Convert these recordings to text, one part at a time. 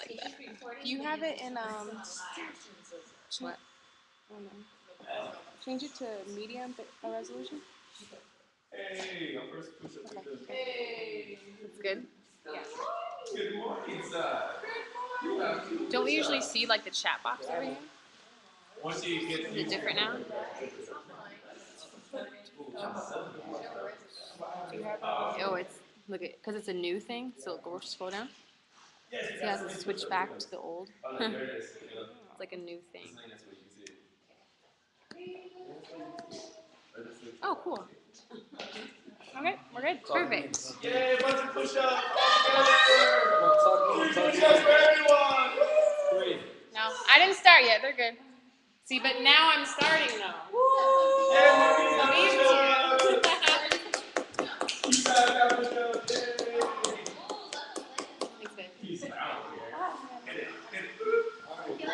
Do you have it in What? I don't know. Change it to medium resolution. Hey, I'm first. Okay. Hey. It's good. Yeah. Good morning, sir. Don't we usually see like the chat box over here? Once you get Is it different now? Oh, it's look at because it's a new thing, so go scroll down. See how it's switched back to the old? It's like a new thing. Oh, cool. Okay, we're good. Perfect. Yay, bunch of push-ups. Push-ups for everyone. 3. No, I didn't start yet. They're good. See, but now I'm starting though.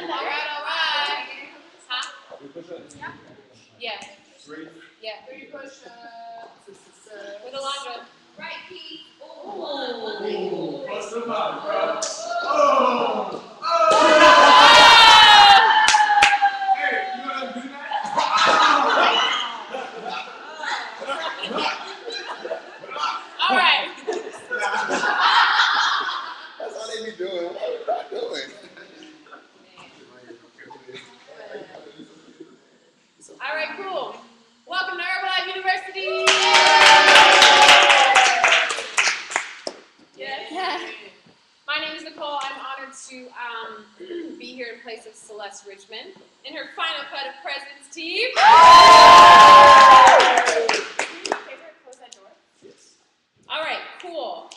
Alright. Huh? Yeah. 3. Yeah. 3 push-ups. With a long one. Right, Pete. Ooh. Bust them up, bro. Oh. Hey, you want to do All right. That's all they be doing. What are they doing? All right, cool. Welcome to Herbalife University. Yes. My name is Nicole. I'm honored to be here in place of Celeste Richmond in her final cut of President's Team. Close that door. Yes. All right, cool.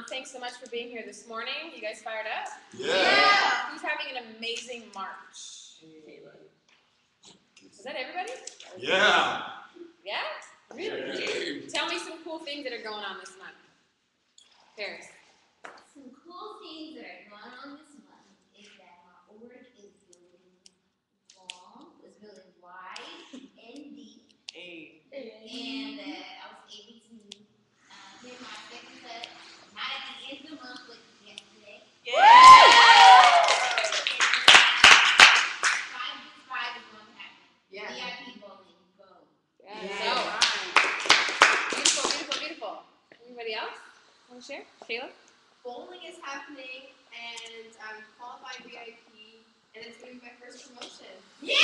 Thanks so much for being here this morning. You guys fired up? Yeah. Who's having an amazing March? Is that everybody? Yeah. Yeah? Really? Tell me some cool things that are going on this month. Paris. Some cool things that are going on this month is that my org is building long, it's building wide and deep. And I was able to hit my second cut, not at the end of the month, but yesterday. Five is going to happen. VIP bowling, go. Beautiful, beautiful, beautiful. Anybody else want to share? Shayla? Bowling is happening, and I'm qualified VIP, and it's going to be my first promotion. Yeah!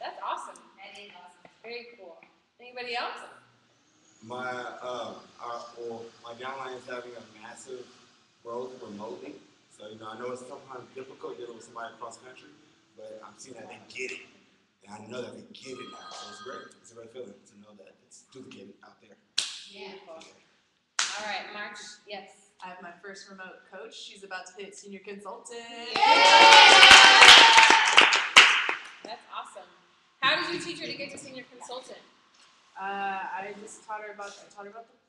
That's awesome. That is awesome. Very cool. Anybody else? My downline is having a massive growth remotely. So I know it's sometimes difficult dealing with somebody across the country, but I'm seeing that they get it, and I know that they get it now. So it's great. It's a great feeling to know that it's duplicated out there. Yeah. All right, March. Yes. I have my first remote coach. She's about to hit senior consultant. That's awesome. How did you teach her to get to senior consultant? I just taught her about the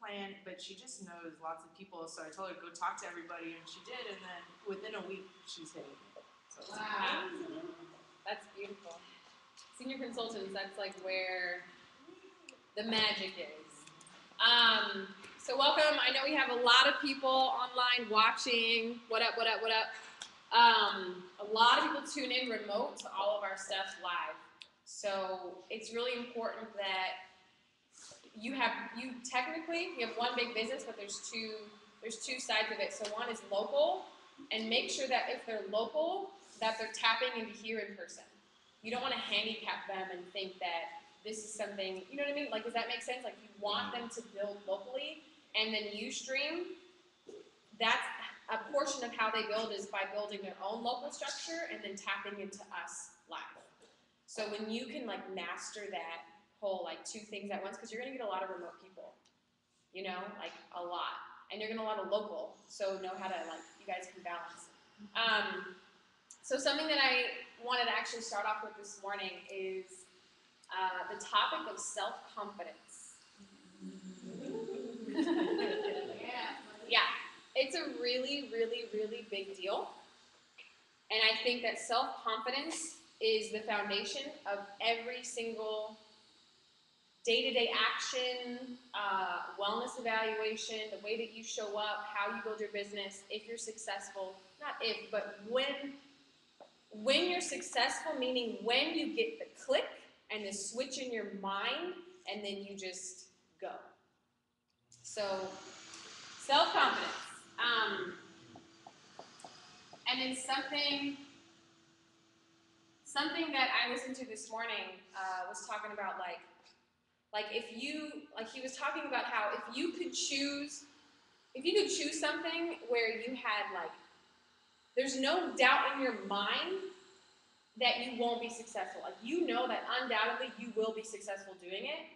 plan, but she just knows lots of people. So I told her go talk to everybody, and she did. And then within a week, she's hitting it. So it's Wow. That's beautiful. Senior consultants, that's like where the magic is. So welcome. I know we have a lot of people online watching. What up, what up, what up? A lot of people tune in remote to all of our stuff live. So it's really important that you have one big business, but there's two sides of it. So one is local, and make sure that if they're local, that they're tapping into here in person. You don't want to handicap them and think that this is something, you know what I mean? Like, does that make sense? Like, you want them to build locally, and then Ustream, that's a portion of how they build is by building their own local structure and then tapping into us live. So when you can like master that whole like two things at once, because you're gonna get a lot of remote people, like a lot, and you're gonna get a lot of local. So know how to you guys can balance. So something that I wanted to actually start off with this morning is the topic of self-confidence. Yeah, it's a really, really, really big deal. And I think that self-confidence is the foundation of every single day-to-day action, wellness evaluation, the way that you show up, how you build your business, if you're successful, not if, but when you're successful, meaning when you get the click and the switch in your mind, and then you just go. So, self-confidence. And then something that I listened to this morning was talking about he was talking about how if you could choose something where you had there's no doubt in your mind that you won't be successful. Like, you know that undoubtedly you will be successful doing it.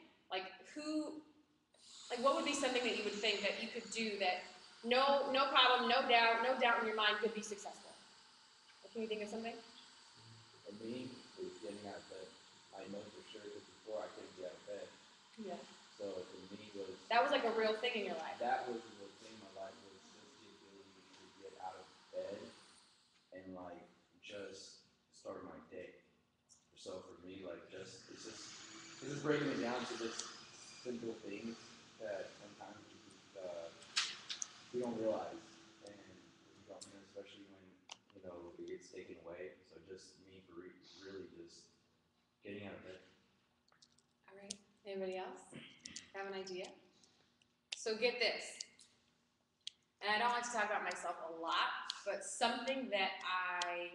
What would be something that you would think that you could do that no problem, no doubt in your mind could be successful? Can you think of something? For me, it's getting out of bed. I know for sure because before I couldn't get out of bed. Yeah. So for me that was like a real thing in your life. That was the real thing in my life, was just the ability to get out of bed and just start my day. So for me, it's just breaking it down to just simple things that sometimes we don't realize, and we don't, especially when it gets taken away. So just me really just getting out of bed. All right. Anybody else have an idea? So get this. And I don't like to talk about myself a lot, but something that I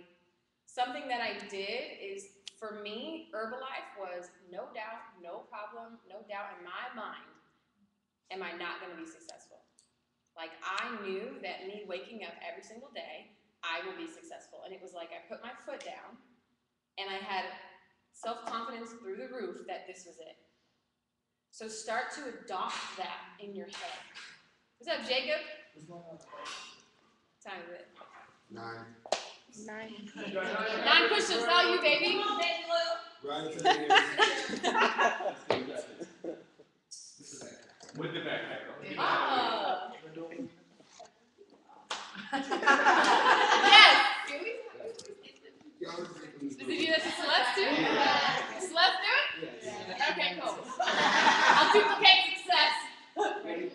did is, for me, Herbalife was no doubt, no problem, no doubt in my mind, am I not going to be successful? I knew that me waking up every single day, I will be successful. And it was I put my foot down, and I had self-confidence through the roof that this was it. So start to adopt that in your head. What's up, Jacob? What time is it? 9. 9. 9 push-ups, all you, baby. Come on, baby Lou. Right into the ears. With the backpack. Oh. Yes. Does he do that to Celeste too? Celeste do it? Yes. Okay, cool. I'll duplicate success. Ready?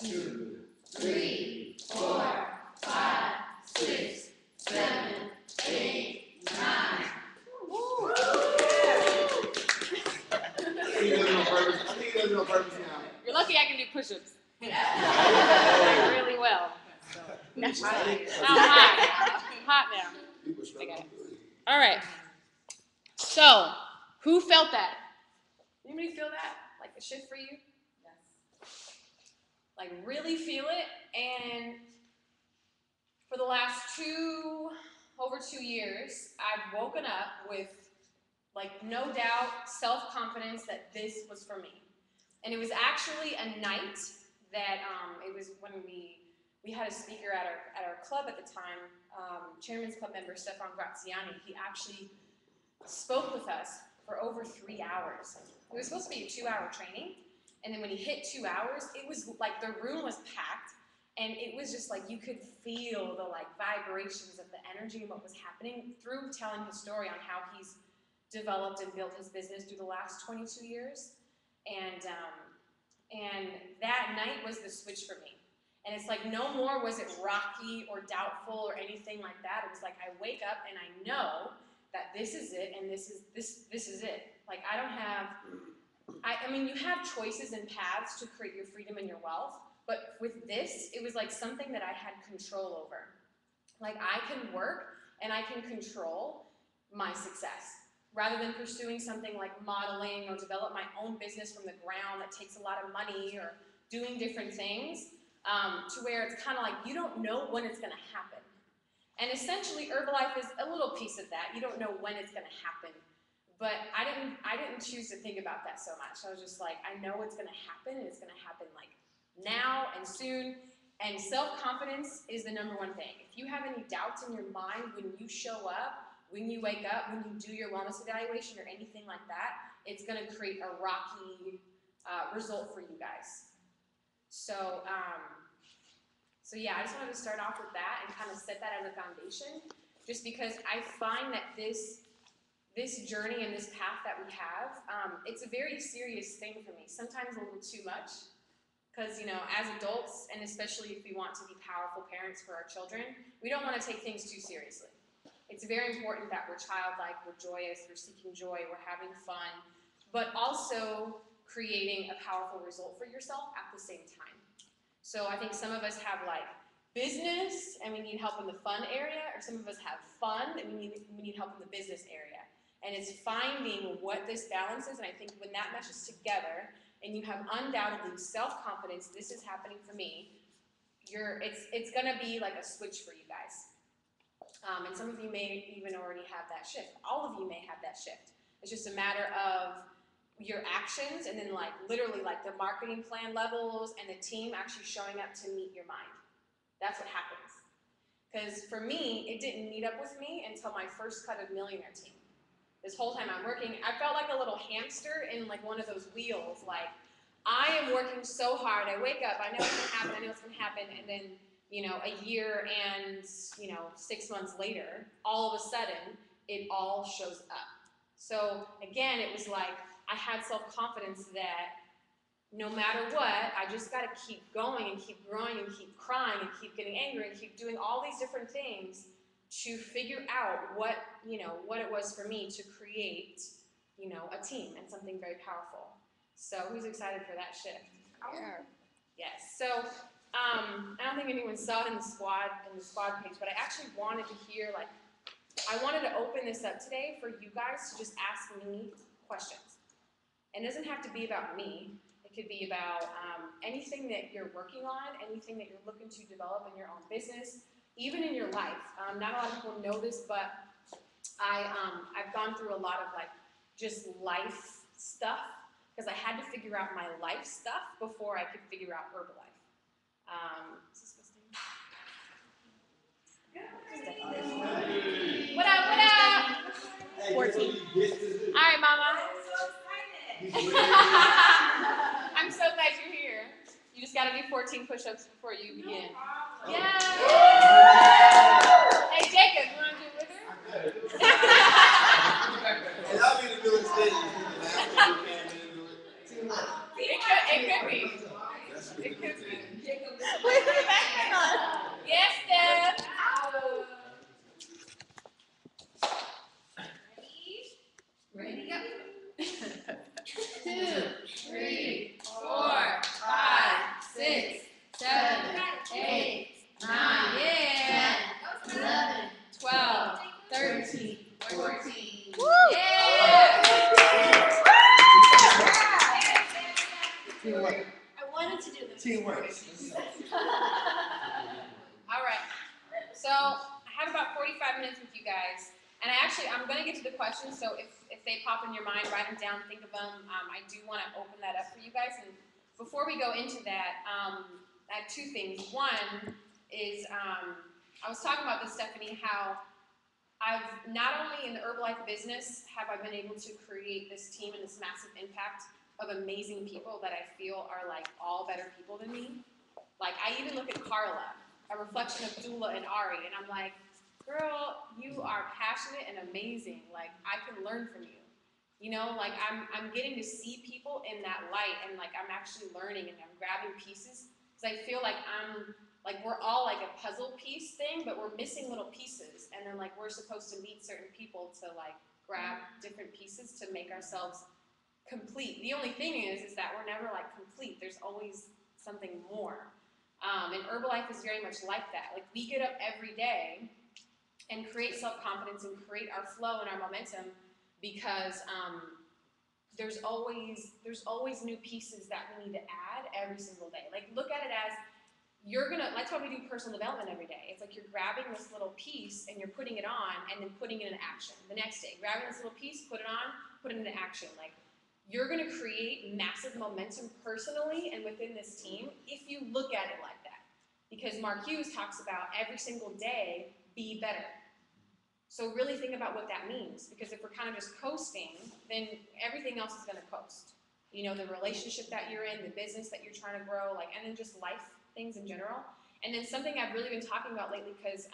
2, 3, 4, 5, 6, 7, 8, 9. Woo. I think he does it on purpose. I think he does it on purpose now. You're lucky I can do push-ups. Really well. Now she's like, Now I'm hot now. People struggle. Okay. All right. So, who felt that? Anybody feel that? Like a shift for you? Yes. Really feel it. And for the last over 2 years, I've woken up with no doubt, self-confidence that this was for me. And it was actually a night that it was when we had a speaker at our club at the time, Chairman's Club member Stefan Graziani. He actually spoke with us for over 3 hours. It was supposed to be a 2-hour training, and then when he hit 2 hours, it was the room was packed, and it was just you could feel the vibrations of the energy and what was happening through telling his story on how he's developed and built his business through the last 22 years. And that night was the switch for me. And it's no more was it rocky or doubtful or anything like that. It was I wake up and I know that this is it, and this is it. I don't have, I mean, you have choices and paths to create your freedom and your wealth, but with this, it was something that I had control over. I can work and I can control my success. Rather than pursuing something like modeling or develop my own business from the ground that takes a lot of money, or doing different things, to where it's kind of you don't know when it's going to happen. And essentially, Herbalife is a little piece of that. You don't know when it's going to happen. But I didn't choose to think about that so much. I was just I know it's going to happen, and it's going to happen now and soon. And self-confidence is the number one thing. If you have any doubts in your mind when you show up, when you wake up, when you do your wellness evaluation or anything like that, it's going to create a rocky result for you guys. So yeah, I just wanted to start off with that and kind of set that as a foundation, just because I find that this this journey and this path that we have, it's a very serious thing for me, sometimes a little too much. Because, as adults, and especially if we want to be powerful parents for our children, we don't want to take things too seriously. It's very important that we're childlike, we're joyous, we're seeking joy, we're having fun, but also creating a powerful result for yourself at the same time. So I think some of us have business and we need help in the fun area, or some of us have fun and we need help in the business area. And it's finding what this balance is, and I think when that meshes together, and you have undoubtedly self-confidence, this is happening for me, it's gonna be like a switch for you guys. And some of you may even already have that shift. All of you may have that shift. It's just a matter of your actions and then literally the marketing plan levels and the team actually showing up to meet your mind. That's what happens. Because for me, it didn't meet up with me until my first cut of Millionaire Team. This whole time I'm working, I felt like a little hamster in one of those wheels. I am working so hard. I wake up, I know it's gonna happen, I know it's gonna happen, and then, a year and, 6 months later, all of a sudden, it all shows up. So again, it was I had self-confidence that no matter what, I just gotta keep going and keep growing and keep crying and keep getting angry and keep doing all these different things to figure out what it was for me to create, a team and something very powerful. So who's excited for that shift? Yeah. Yes. So I don't think anyone saw it in the squad page, but I actually wanted to hear I wanted to open this up today for you guys to just ask me questions. It doesn't have to be about me. It could be about anything that you're working on, anything that you're looking to develop in your own business, even in your life. Not a lot of people know this, but I've gone through a lot of just life stuff because I had to figure out my life stuff before I could figure out Herbalife. Is this supposed to? What up? What up? 14. All right, Mama. I'm so glad you're here. You just got to do 14 push-ups before you begin. Yeah. Hey, Jacob, you want to do it with her? And I'll be in the middle of the stage. It could be. It could be. Yes, Deb. Ready? Go. 2, 3, 4, 5, 6, 7, 8, 9, yeah. 11, 12, 13, 14. Yeah. Teamwork. I wanted to do this. Teamwork. All right. So I have about 45 minutes with you guys. And I'm going to get to the questions, so if they pop in your mind, write them down, think of them. I do want to open that up for you guys. And before we go into that, I have two things. One is I was talking about this, Stephanie, how I've not only in the Herbalife business have I been able to create this team and this massive impact of amazing people that I feel are all better people than me. I even look at Carla, a reflection of Dula and Ari, and I'm like, girl, you are passionate and amazing. I can learn from you. I'm getting to see people in that light, and I'm actually learning and I'm grabbing pieces because I feel we're all a puzzle piece thing, but we're missing little pieces, and then we're supposed to meet certain people to grab different pieces to make ourselves complete. The only thing is that we're never complete. There's always something more. And Herbalife is very much like that. We get up every day and create self-confidence and create our flow and our momentum because there's always new pieces that we need to add every single day. Look at it as that's why we do personal development every day. It's you're grabbing this little piece and you're putting it on and then putting it in action. The next day, grabbing this little piece, put it on, put it into action. You're gonna create massive momentum personally and within this team if you look at it like that. Because Mark Hughes talks about every single day, be better. So really think about what that means, because if we're kind of just coasting, then everything else is gonna coast. The relationship that you're in, the business that you're trying to grow, and then just life things in general. And then something I've really been talking about lately, because,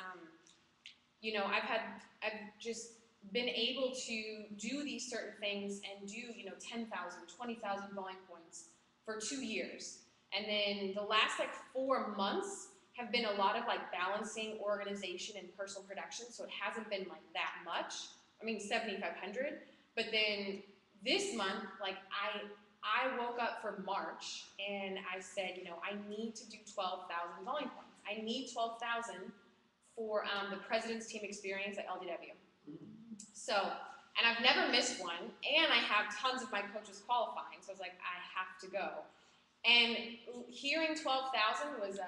I've just been able to do these certain things and do, 10,000, 20,000 volume points for 2 years. And then the last like 4 months have been a lot of like balancing organization and personal production, so it hasn't been like that much. I mean, 7,500. But then this month, like I woke up for March and I said, I need to do 12,000 volume points. I need 12,000 for the President's Team Experience at LDW. So, and I've never missed one, and I have tons of my coaches qualifying, so I was like, I have to go. And hearing 12,000 was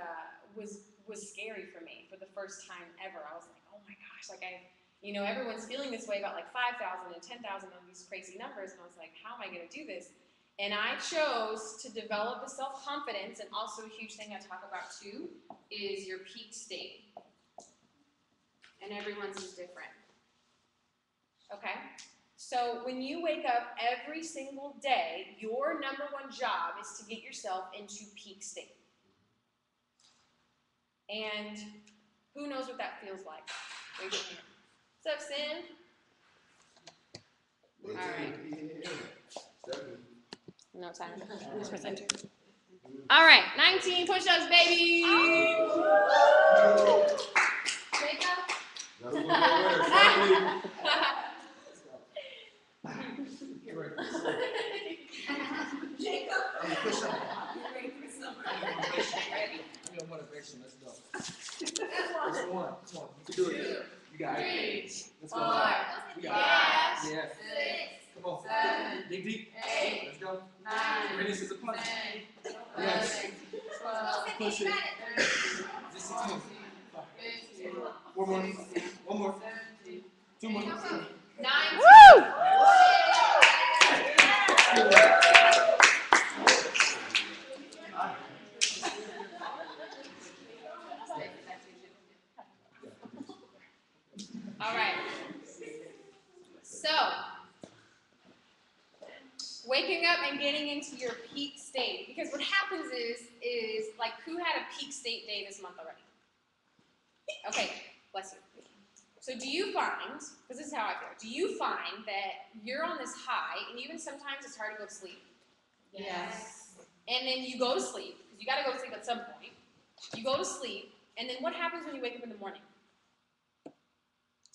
scary for me for the first time ever. I was like, oh my gosh, like everyone's feeling this way about like 5,000 and 10,000 on these crazy numbers, and I was like, how am I going to do this? And I chose to develop the self-confidence, and also a huge thing I talk about too is your peak state. And everyone's is different. Okay? So when you wake up every single day, your number one job is to get yourself into peak state. And who knows what that feels like? Raise your hand. What's up, Sin? All right. No time. Just presenter. All right, 19 push-ups, baby. Wake up. That's one more. Jacob. Push up. You ready for summer? I need motivation. Let's go. That's one. Come on. You can do it. You got it. Let's go. 4. You got it. Yeah. Yes. 6. Come on. 7. Dig deep. 8. Let's go. 9. Ready, scissors, punch. 10. Yes. 12. Push it. Just 16. 15. One more. One more. 2 more. 9. Woo! All right. So, waking up and getting into your peak state. Because what happens is like, who had a peak state day this month already? Okay, bless you. So do you find, because this is how I feel, do you find that you're on this high, and even sometimes it's hard to go to sleep? Yes. And then you go to sleep, because you got to go to sleep at some point. You go to sleep, and then what happens when you wake up in the morning?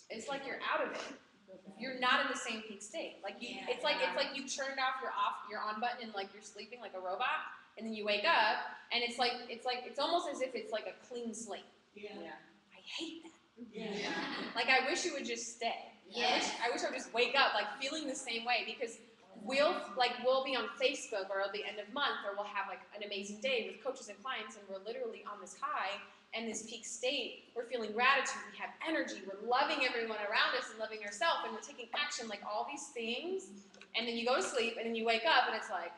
It's like you're out of it. You're not in the same peak state. Like it's like you turned off your on button and like you're sleeping like a robot, and then you wake up, and it's almost as if it's like a clean slate. Yeah. I hate that. Yeah. Like I wish it would just stay. Yes. I wish I would just wake up like feeling the same way, because we'll be on Facebook or at the end of month, or we'll have like an amazing day with coaches and clients, and we're literally on this high and this peak state. We're feeling gratitude, we have energy, we're loving everyone around us and loving ourselves, and we're taking action, like all these things. And then you go to sleep, and then you wake up, and it's like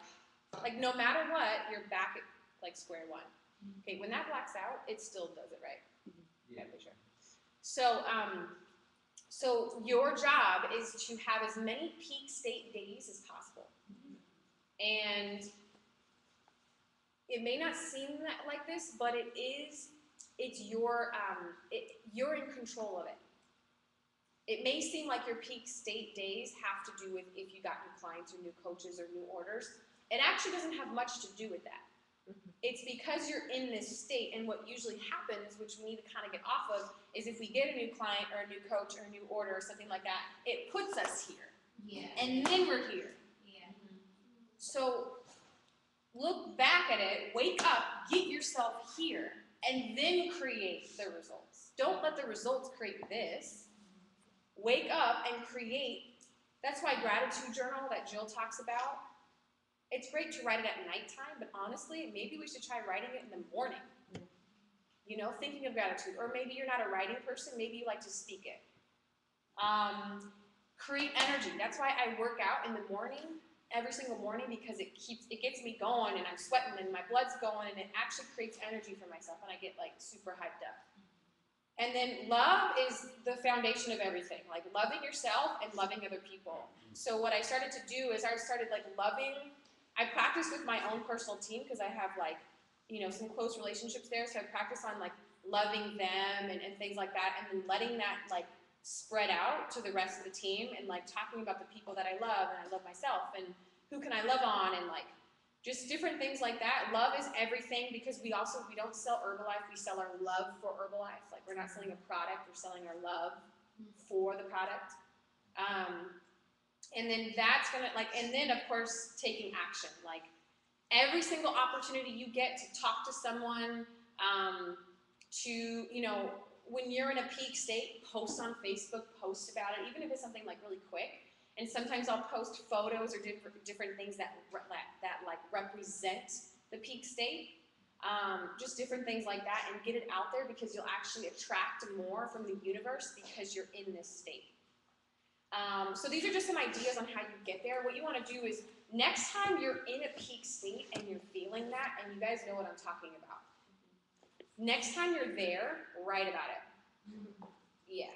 no matter what, you're back at like square one. Okay, when that blacks out, it still does it right. Yeah, for sure. So, so your job is to have as many peak state days as possible. And it may not seem like this, but it's your, you're in control of it. It may seem like your peak state days have to do with if you got new clients or new coaches or new orders. It actually doesn't have much to do with that. It's because you're in this state, and what usually happens, which we need to kind of get off of, is if we get a new client or a new coach or a new order or something like that, it puts us here. Yeah. And then we're here. Yeah. So look back at it, wake up, get yourself here, and then create the results. Don't let the results create this. Wake up and create. That's why gratitude journal that Jill talks about, it's great to write it at nighttime, but honestly, maybe we should try writing it in the morning. You know, thinking of gratitude. Or maybe you're not a writing person, maybe you like to speak it. Create energy. That's why I work out in the morning, every single morning, because it gets me going, and I'm sweating, and my blood's going, and it actually creates energy for myself, and I get like super hyped up. And then love is the foundation of everything, like loving yourself and loving other people. So what I started to do is I started like loving. I practice with my own personal team because I have like, you know, some close relationships there. So I practice on like loving them and things like that, and then letting that like spread out to the rest of the team and like talking about the people that I love and I love myself and who can I love on and like just different things like that. Love is everything because we don't sell Herbalife, we sell our love for Herbalife. Like we're not selling a product, we're selling our love for the product. And then that's gonna and then of course taking action. Like every single opportunity you get to talk to someone, to, when you're in a peak state, post on Facebook, post about it, even if it's something like really quick. And sometimes I'll post photos or different things that like represent the peak state, just different things like that, and get it out there because you'll actually attract more from the universe because you're in this state. So these are just some ideas on how you get there. What you want to do is next time you're in a peak state and you're feeling that, and you guys know what I'm talking about. Next time you're there, write about it. Yeah,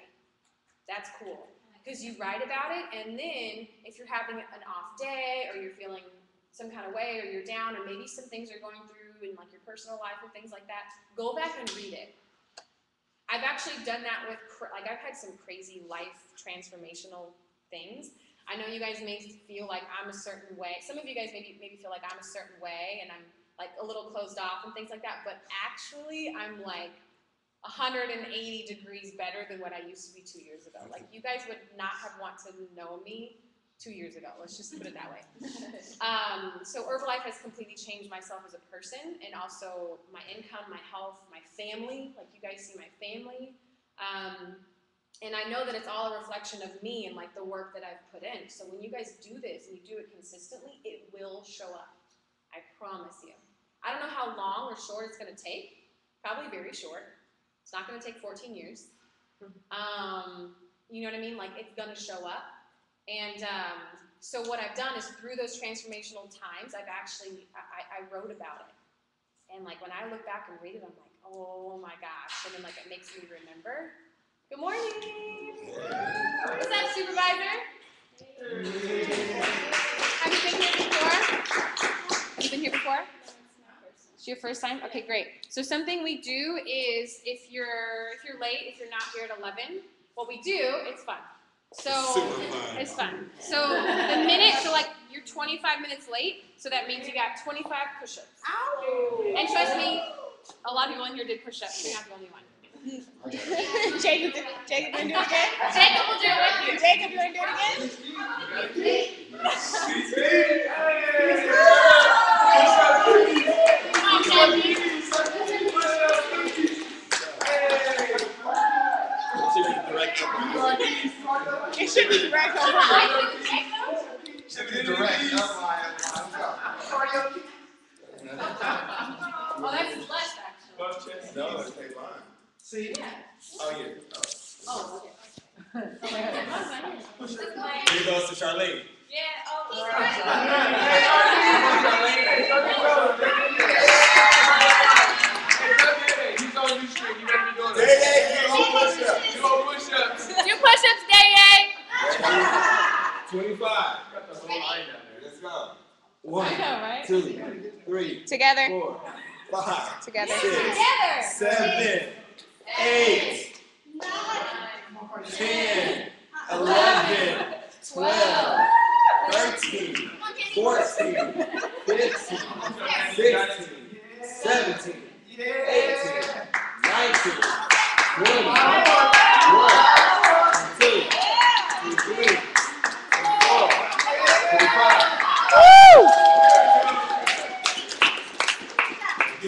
that's cool. Because you write about it, and then if you're having an off day, or you're feeling some kind of way, or you're down, and maybe some things are going through in like your personal life or things like that, go back and read it. I've actually done that with, I've had some crazy life transformational things. I know you guys may feel like I'm a certain way. Some of you guys maybe feel like I'm a certain way, and I'm like a little closed off and things like that, but actually I'm like 180 degrees better than what I used to be 2 years ago. Like you guys would not have want to know me 2 years ago. Let's just put it that way. So Herbalife has completely changed myself as a person, and also my income, my health, my family. Like you guys see my family. And I know that it's all a reflection of me and like the work that I've put in. So when you guys do this and you do it consistently, it will show up. I promise you. I don't know how long or short it's going to take. Probably very short. It's not going to take 14 years. You know what I mean? Like it's going to show up. And so what I've done is through those transformational times, I wrote about it. And like when I look back and read it, I'm like, oh my gosh. And then like it makes me remember. Good morning. What's up, supervisor? Have you been here before? Have you been here before? It's your first time? Okay, great. So something we do is if you're late, if you're not here at 11, what we do, it's fun. So it's fun. So like you're 25 minutes late, so that means you got 25 push-ups. Ow! And trust me, a lot of people in here did push-ups. You're not the only one. Jacob, you want to do it again? Jacob will do it with you. Jacob, you want to do it again? It should be direct on mine. Should be direct. Oh, that's less actually. No, it's take mine. See? Oh, yeah. Oh, okay. Here goes to Charlene. Yeah, oh, He's on you straight. You better be doing it. Do push-ups. do push-ups, Day-Day. 25. Got the whole line down there. Let's go. I 1, know, right? 2, 3, Together. 4, 5, Together. 6, Together. 7, 8, 10, 11, 12, 13, 14, 15, 16, 17, 18, 19, 20, 1, 2, 3, 4, 5.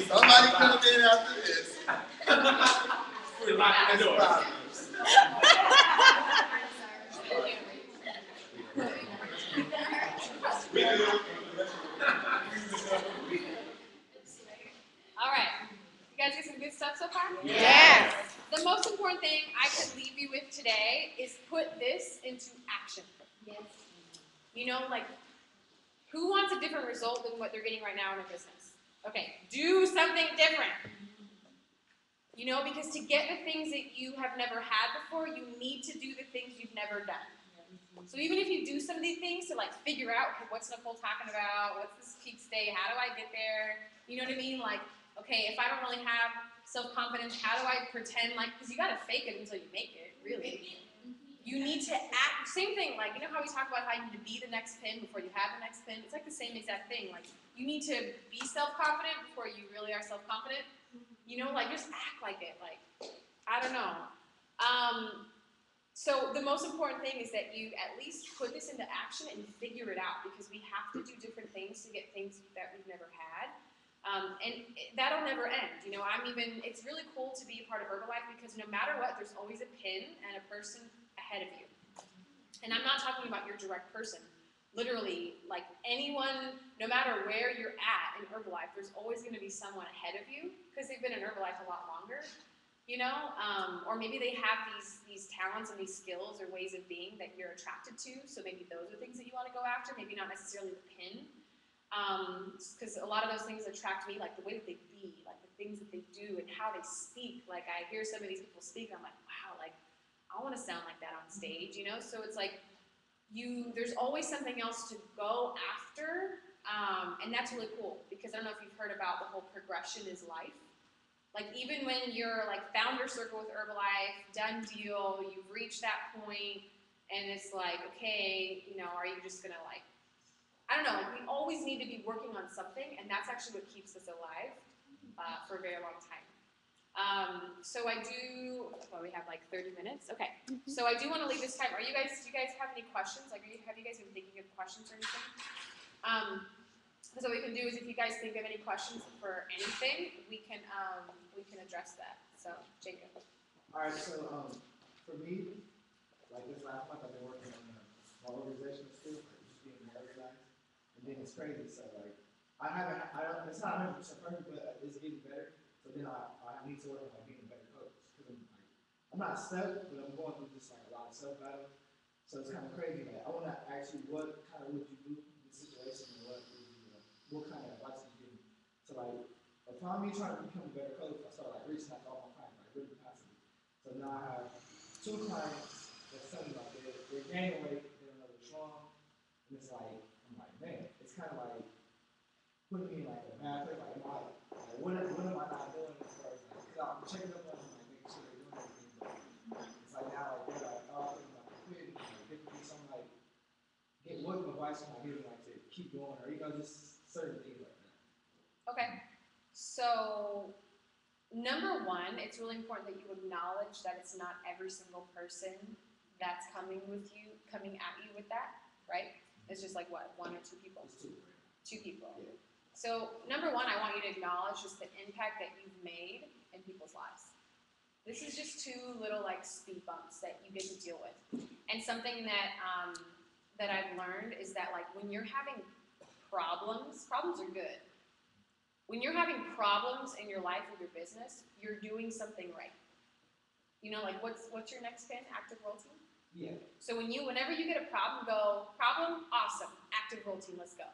Somebody come in after this. We're locking the door. All right. You guys get some good stuff so far? Yeah. The most important thing I could leave you with today is put this into action. Yes. You know, like, who wants a different result than what they're getting right now in a business? Okay, do something different. You know, because to get the things that you have never had before, you need to do the things you've never done. So even if you do some of these things to like figure out, okay, what's Nicole talking about? What's this peak state? How do I get there? You know what I mean? Like, okay, if I don't really have self-confidence, how do I pretend like, because you got to fake it until you make it, really. You need to act, same thing, like, you know how we talk about how you need to be the next pin before you have the next pin? It's like the same exact thing. Like, you need to be self-confident before you really are self-confident. You know, like, just act like it. Like, I don't know. So the most important thing is that you at least put this into action and figure it out, because we have to do different things to get things that we've never had. That'll never end. You know, it's really cool to be a part of Herbalife, because no matter what, there's always a pin and a person ahead of you. And I'm not talking about your direct person. Literally, like anyone, no matter where you're at in Herbalife, there's always going to be someone ahead of you, because they've been in Herbalife a lot longer, you know? Or maybe they have these talents and these skills or ways of being that you're attracted to, so maybe those are things that you want to go after, maybe not necessarily the pin. Because a lot of those things attract me, like the way that they be, like the things that they do and how they speak. Like I hear some of these people speak and I'm like, wow, like I want to sound like that on stage, you know? So it's like there's always something else to go after, and that's really cool, because I don't know if you've heard about the whole progression is life. Like even when you're like founder circle with Herbalife, done deal, you've reached that point, and it's like, okay, you know, are you just gonna like, I don't know, like we always need to be working on something, and that's actually what keeps us alive for a very long time. So I do, well, we have like 30 minutes. Okay, so I do want to leave this time. Do you guys have any questions? Like, have you guys been thinking of questions or anything? So what we can do is if you guys think of any questions for anything, we can address that. So, Jacob. All right, so for me, like this last month, I've been working on my organizational skills, like just being organized. And then it's crazy, so like, it's not 100% perfect, but it's getting better. So then I need to work on like being a better coach, because I'm not stuck, but I'm going through just like a lot of self-battle. So it's kind of crazy. Like I want to ask you, what kind of would you do in this situation, and what kind of advice would you give me? So like, upon me trying to become a better coach, I started like reaching out to all my clients, like really constantly. So now I have 2 clients that's telling me like they're gaining weight, they don't know what's wrong, and it's like, I'm like, man, it's kind of like putting me in like a bad place. Like, what am I not doing as far as like, because I'm checking up on them, like making sure they're doing everything. But it's like now, like they're like, oh, I'm thinking about quitting, like giving me some like, what advice can I give them like to keep going, or you know, just certain things like that. Okay, so number one, it's really important that you acknowledge that it's not every single person that's coming at you with that, right? It's just like what, 1 or 2 people? It's 2. 2 people. Yeah. So number one, I want you to acknowledge just the impact that you've made in people's lives. This is just 2 little like speed bumps that you get to deal with. And something that that I've learned is that like when you're having problems are good. When you're having problems in your life with your business, you're doing something right. You know, like what's your next pin? Active World Team? Yeah. So whenever you get a problem, go, problem, awesome, Active World Team, let's go.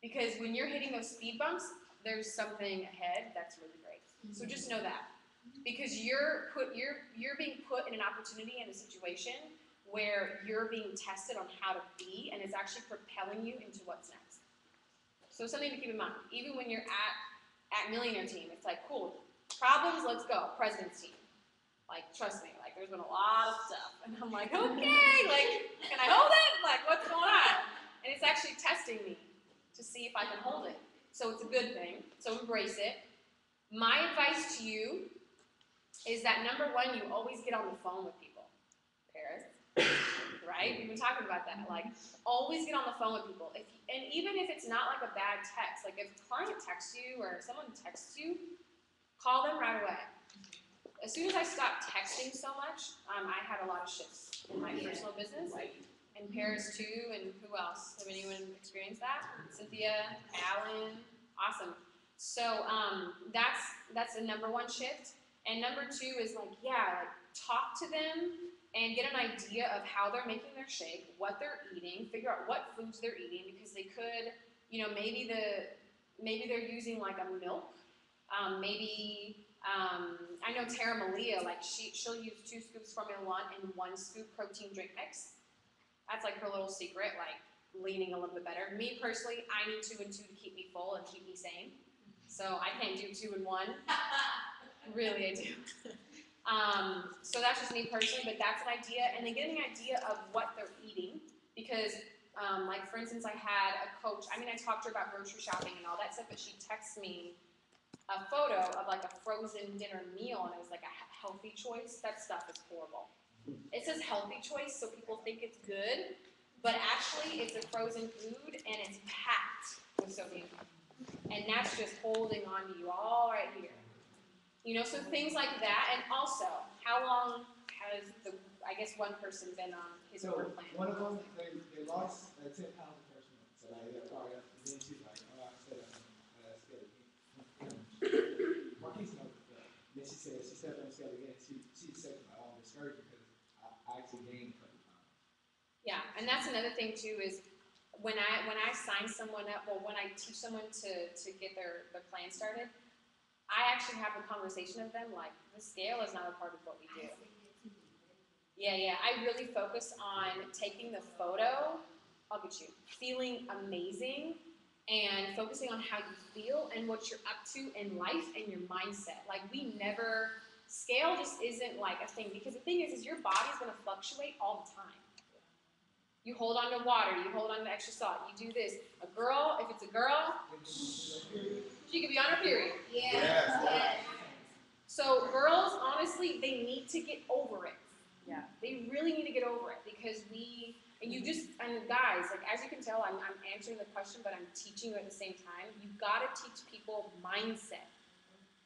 Because when you're hitting those speed bumps, there's something ahead that's really great. So just know that. Because you're being put in an opportunity, in a situation where you're being tested on how to be, and it's actually propelling you into what's next. So something to keep in mind. Even when you're at Millionaire Team, it's like, cool, problems, let's go, President's Team. Like, trust me, like, there's been a lot of stuff. And I'm like, okay, like, can I hold it? Like, what's going on? And it's actually testing me to see if I can hold it. So it's a good thing. So embrace it. My advice to you is that number one, you always get on the phone with people. Paris, right? We've been talking about that. Like, always get on the phone with people. And even if it's not like a bad text, like if a client texts you or someone texts you, call them right away. As soon as I stopped texting so much, I had a lot of shifts in my personal business. And Paris too, and who else? Have anyone experienced that? Cynthia, Alan, awesome. So that's the number one shift. And number 2 is like, yeah, like talk to them and get an idea of how they're making their shake, what they're eating, figure out what foods they're eating, because they could, you know, maybe they're using like a milk. I know Tara Malia, like she'll use 2 scoops Formula 1 and 1 scoop protein drink mix. That's like her little secret, like leaning a little bit better. Me personally, I need 2 and 2 to keep me full and keep me sane. So I can't do 2 and 1. Really, I do. So that's just me personally, but that's an idea. And then getting an idea of what they're eating, because like for instance, I had a coach. I mean, I talked to her about grocery shopping and all that stuff, but she texts me a photo of like a frozen dinner meal, and it was like a healthy choice. That stuff is horrible. It says healthy choice, so people think it's good, but actually it's a frozen food and it's packed with sodium. And that's just holding on to you all right here. You know, so things like that. And also, how long has I guess one person been on his work plan? One of them, they lost 10 pounds the first month. So like, they're probably, then she's like, oh, I said, Marquise knows the thing. Then she said, she stepped on the scale again. She said, oh, I'm discouraged because I actually gained a couple pounds. Yeah, and that's another thing too is when I sign someone up, well, when I teach someone to get their plan started, I actually have a conversation with them like, the scale is not a part of what we do. Yeah, I really focus on taking the photo, I'll get you, feeling amazing, and focusing on how you feel and what you're up to in life and your mindset. Like scale just isn't like a thing, because the thing is your body's gonna fluctuate all the time. You hold on to water, you hold on to extra salt, you do this. A girl, if it's a girl, she could be on her period. Yes. So girls, honestly, they need to get over it. Yeah. They really need to get over it, because and guys, like as you can tell, I'm answering the question, but I'm teaching you at the same time. You've got to teach people mindset.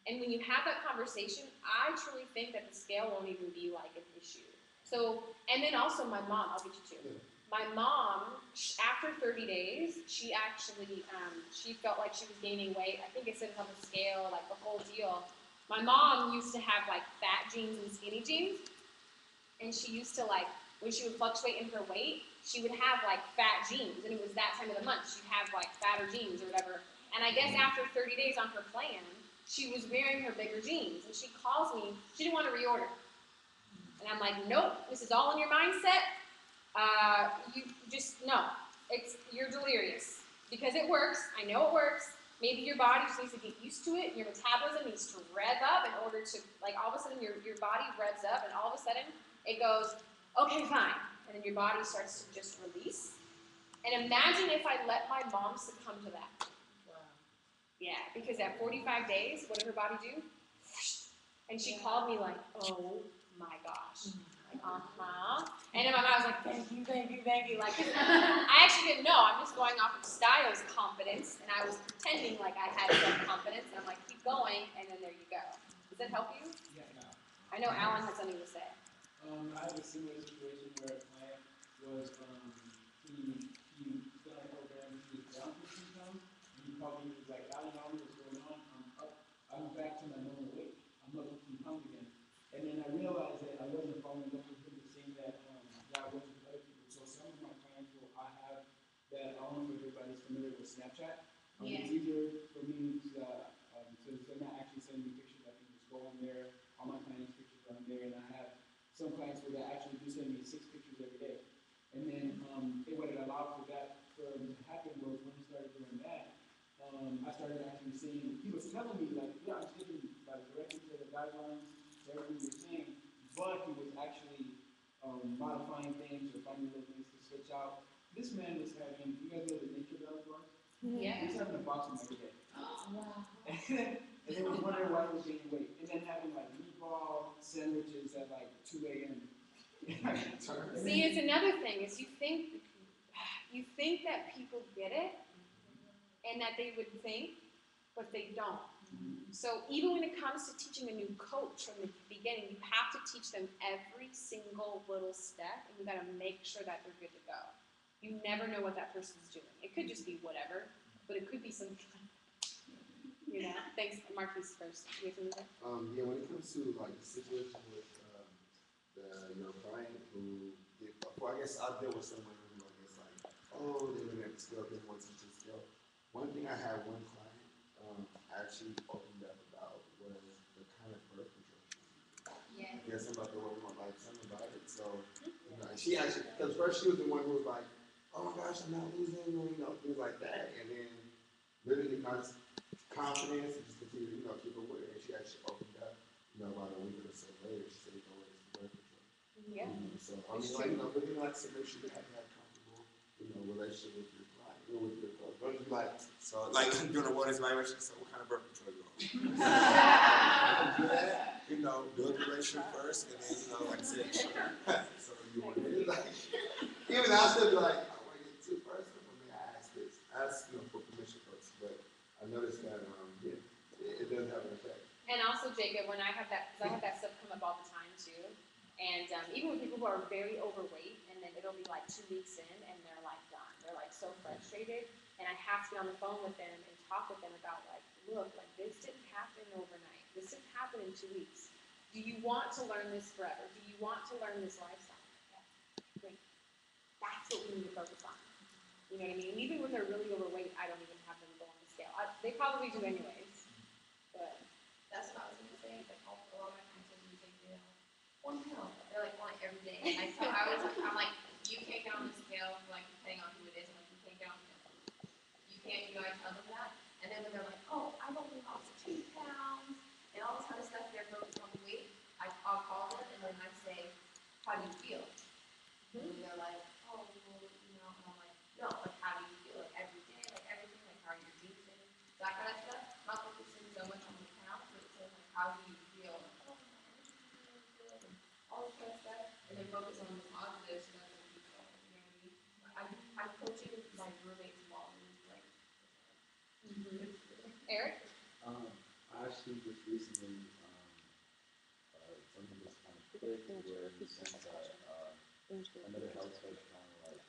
And when you have that conversation, I truly think that the scale won't even be like an issue. So, and then also my mom, I'll get you to. My mom, after 30 days, she actually, she felt like she was gaining weight. I think it said on the scale, like the whole deal. My mom used to have like fat jeans and skinny jeans. And she used to like, when she would fluctuate in her weight, she would have like fat jeans. And it was that time of the month. She'd have like fatter jeans or whatever. And I guess after 30 days on her plan, she was wearing her bigger jeans. And she calls me, she didn't want to reorder. And I'm like, nope, this is all in your mindset. You just, no, you're delirious. Because it works, I know it works. Maybe your body just needs to get used to it. Your metabolism needs to rev up in order to, like all of a sudden your body revs up and all of a sudden it goes, okay, fine. And then your body starts to just release. And imagine if I let my mom succumb to that. Wow. Yeah, because at 45 days, what did her body do? And she called me like, oh my gosh. And then my mom was like, thank you. Like, I actually didn't know. I'm just going off of Styles' confidence, and I was pretending like I had self-confidence, and I'm like, keep going, and then there you go. Does that help you? Yeah, no. I know Alan has something to say. I had a similar situation where a client was, he done a program, he was down 15 pounds, and he called me, he was like, Alan, what's going on? I'm up, I'm back to my normal weight. I'm up 15 pounds again. And then I realized that I wasn't following up with him the same that I was with other people. So some of my clients will, I have that, I don't know if everybody's familiar with Snapchat. It's easier for me to not actually send me pictures. I can just go on there, all my clients' pictures are on there, and I have some clients where they actually do send me 6 pictures every day. And then what it allowed for that to happen was when he started doing that, I started actually seeing, he was telling me like, yeah, I'm sticking like directly to the guidelines, everything you're saying, but he was actually modifying things or finding little things to switch out. This man was having, you guys know the nature bars? Yeah. He was having a box every day. Wow. And then was wondering why he was gaining weight. And then having like meatball sandwiches at like 2 a.m. See, it's another thing, is you think that people get it, and that they would think, but they don't. So even when it comes to teaching a new coach from the beginning, you have to teach them every single little step, and you got to make sure that they're good to go. You never know what that person's doing. It could just be whatever, but it could be something like that. You know? Thanks, Marquise first. You have something to say? Yeah, when it comes to like the situation with your client who did, well, I guess I've dealt with someone who I guess like, oh, they're looking at the scale, they want to teach the scale. One thing I had one client actually opened up about was the kind of birth control she was using. I guess I'm about to work on like something about it. So, you know, and she actually, because first she was the one who was like, oh my gosh, I'm not losing, you know, things like that. And then literally not confidence and just continue to, you know, keep her with it. And she actually opened up, you know, about a week or so later. She Yeah. So I mean, like, looking like to make sure you have that comfortable, relationship with your client, with your coach. Don't just be like, so like doing a wellness evaluation. So what kind of birth control you on? Do that, build the relationship first, and then like I said, so you want to like, even I still be like, I want to get too personal. I mean, I ask for permission first, but I noticed that it does have an effect. And also, Jacob, when I have that, because I have that stuff come up all the time too, and even with people who are very overweight, and then it'll be like 2 weeks in, and they're like done. They're like so frustrated, and I have to be on the phone with them and talk with them about like, look, like this didn't happen overnight. This didn't happen in 2 weeks. Do you want to learn this forever? Do you want to learn this lifestyle? Yes. Great. That's what we need to focus on. You know what I mean? Even when they're really overweight, I don't even have them go on the scale. They probably do anyways, but. That's what I was gonna say. Like a lot of my friends said you take one pill. They're like on it every day. And I'm like, you can't get on the scale, like depending on who it is. I'm like, you can't get on the scale. You can't. I tell them that, and then when they're like, oh, I've only lost 2 pounds and all this kind of stuff, they're focused on the weight. I'll call them and then I say, how do you feel? And they're like, oh, well, and I'm like, no, like how do you feel? Like every day, like everything, like how are your breathing, that kind of stuff. Not focusing so much on the pounds, but saying like how do you feel? Like, oh, my energy is really good, and all this kind of stuff. And then focus on the positives, so that's what keeps going. You know what I mean? I'm coaching my roommates while he's like. Eric? I actually just recently, something just kind of clicked where in the sense that another health coach kind of like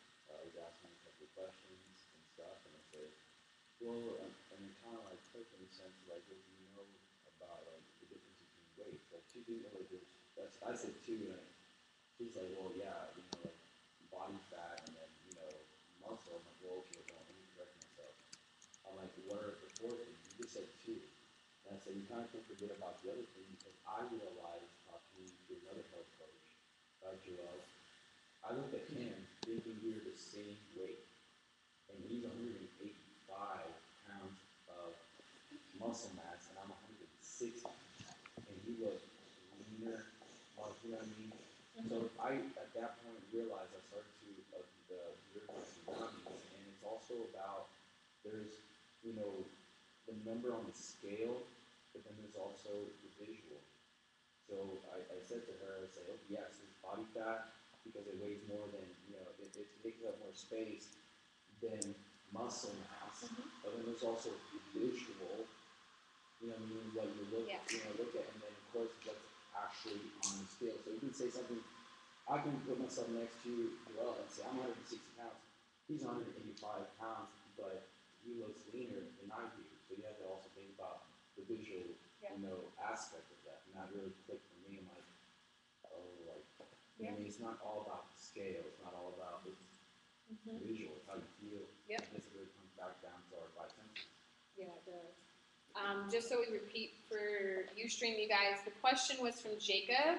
was asking me a couple of questions and stuff, and I said, well, and it kind of like clicked in the sense like, what do you know about like the difference between weights? Like 2 things, like I said 2, and he's like, well, yeah, like body fat and then muscle. I'm like, well, okay, well, let me correct myself. I'm like, what are the 4 things? You just said 2. And I said, you kind of can forget about the other thing because I realized talking to another health coach, Joel, I looked at him thinking we were the same weight. And he's 185 pounds of muscle mass, and I'm 160. And he was leaner, like, you know what I mean? So I, at that point, realized I started to observe my surroundings, and it's also about there's, the number on the scale, but then there's also the visual. So I said to her, I said, oh, yes, it's body fat because it weighs more than, it takes up more space than muscle mass. But then there's also the visual, what you look at, and then of course what's actually on the scale. So you can say something, I can put myself next to Joel and say, I'm 160 pounds. He's 185 pounds, but he looks leaner than I do. So you have to also think about the visual, aspect of that. And that really clicked for me. I'm like, oh, like, I mean, it's not all about the scale. It's not all about the visual. It's how you feel. Yep. I guess it really comes back down to our five senses. Yeah, it does. Just so we repeat for Ustream, you guys, the question was from Jacob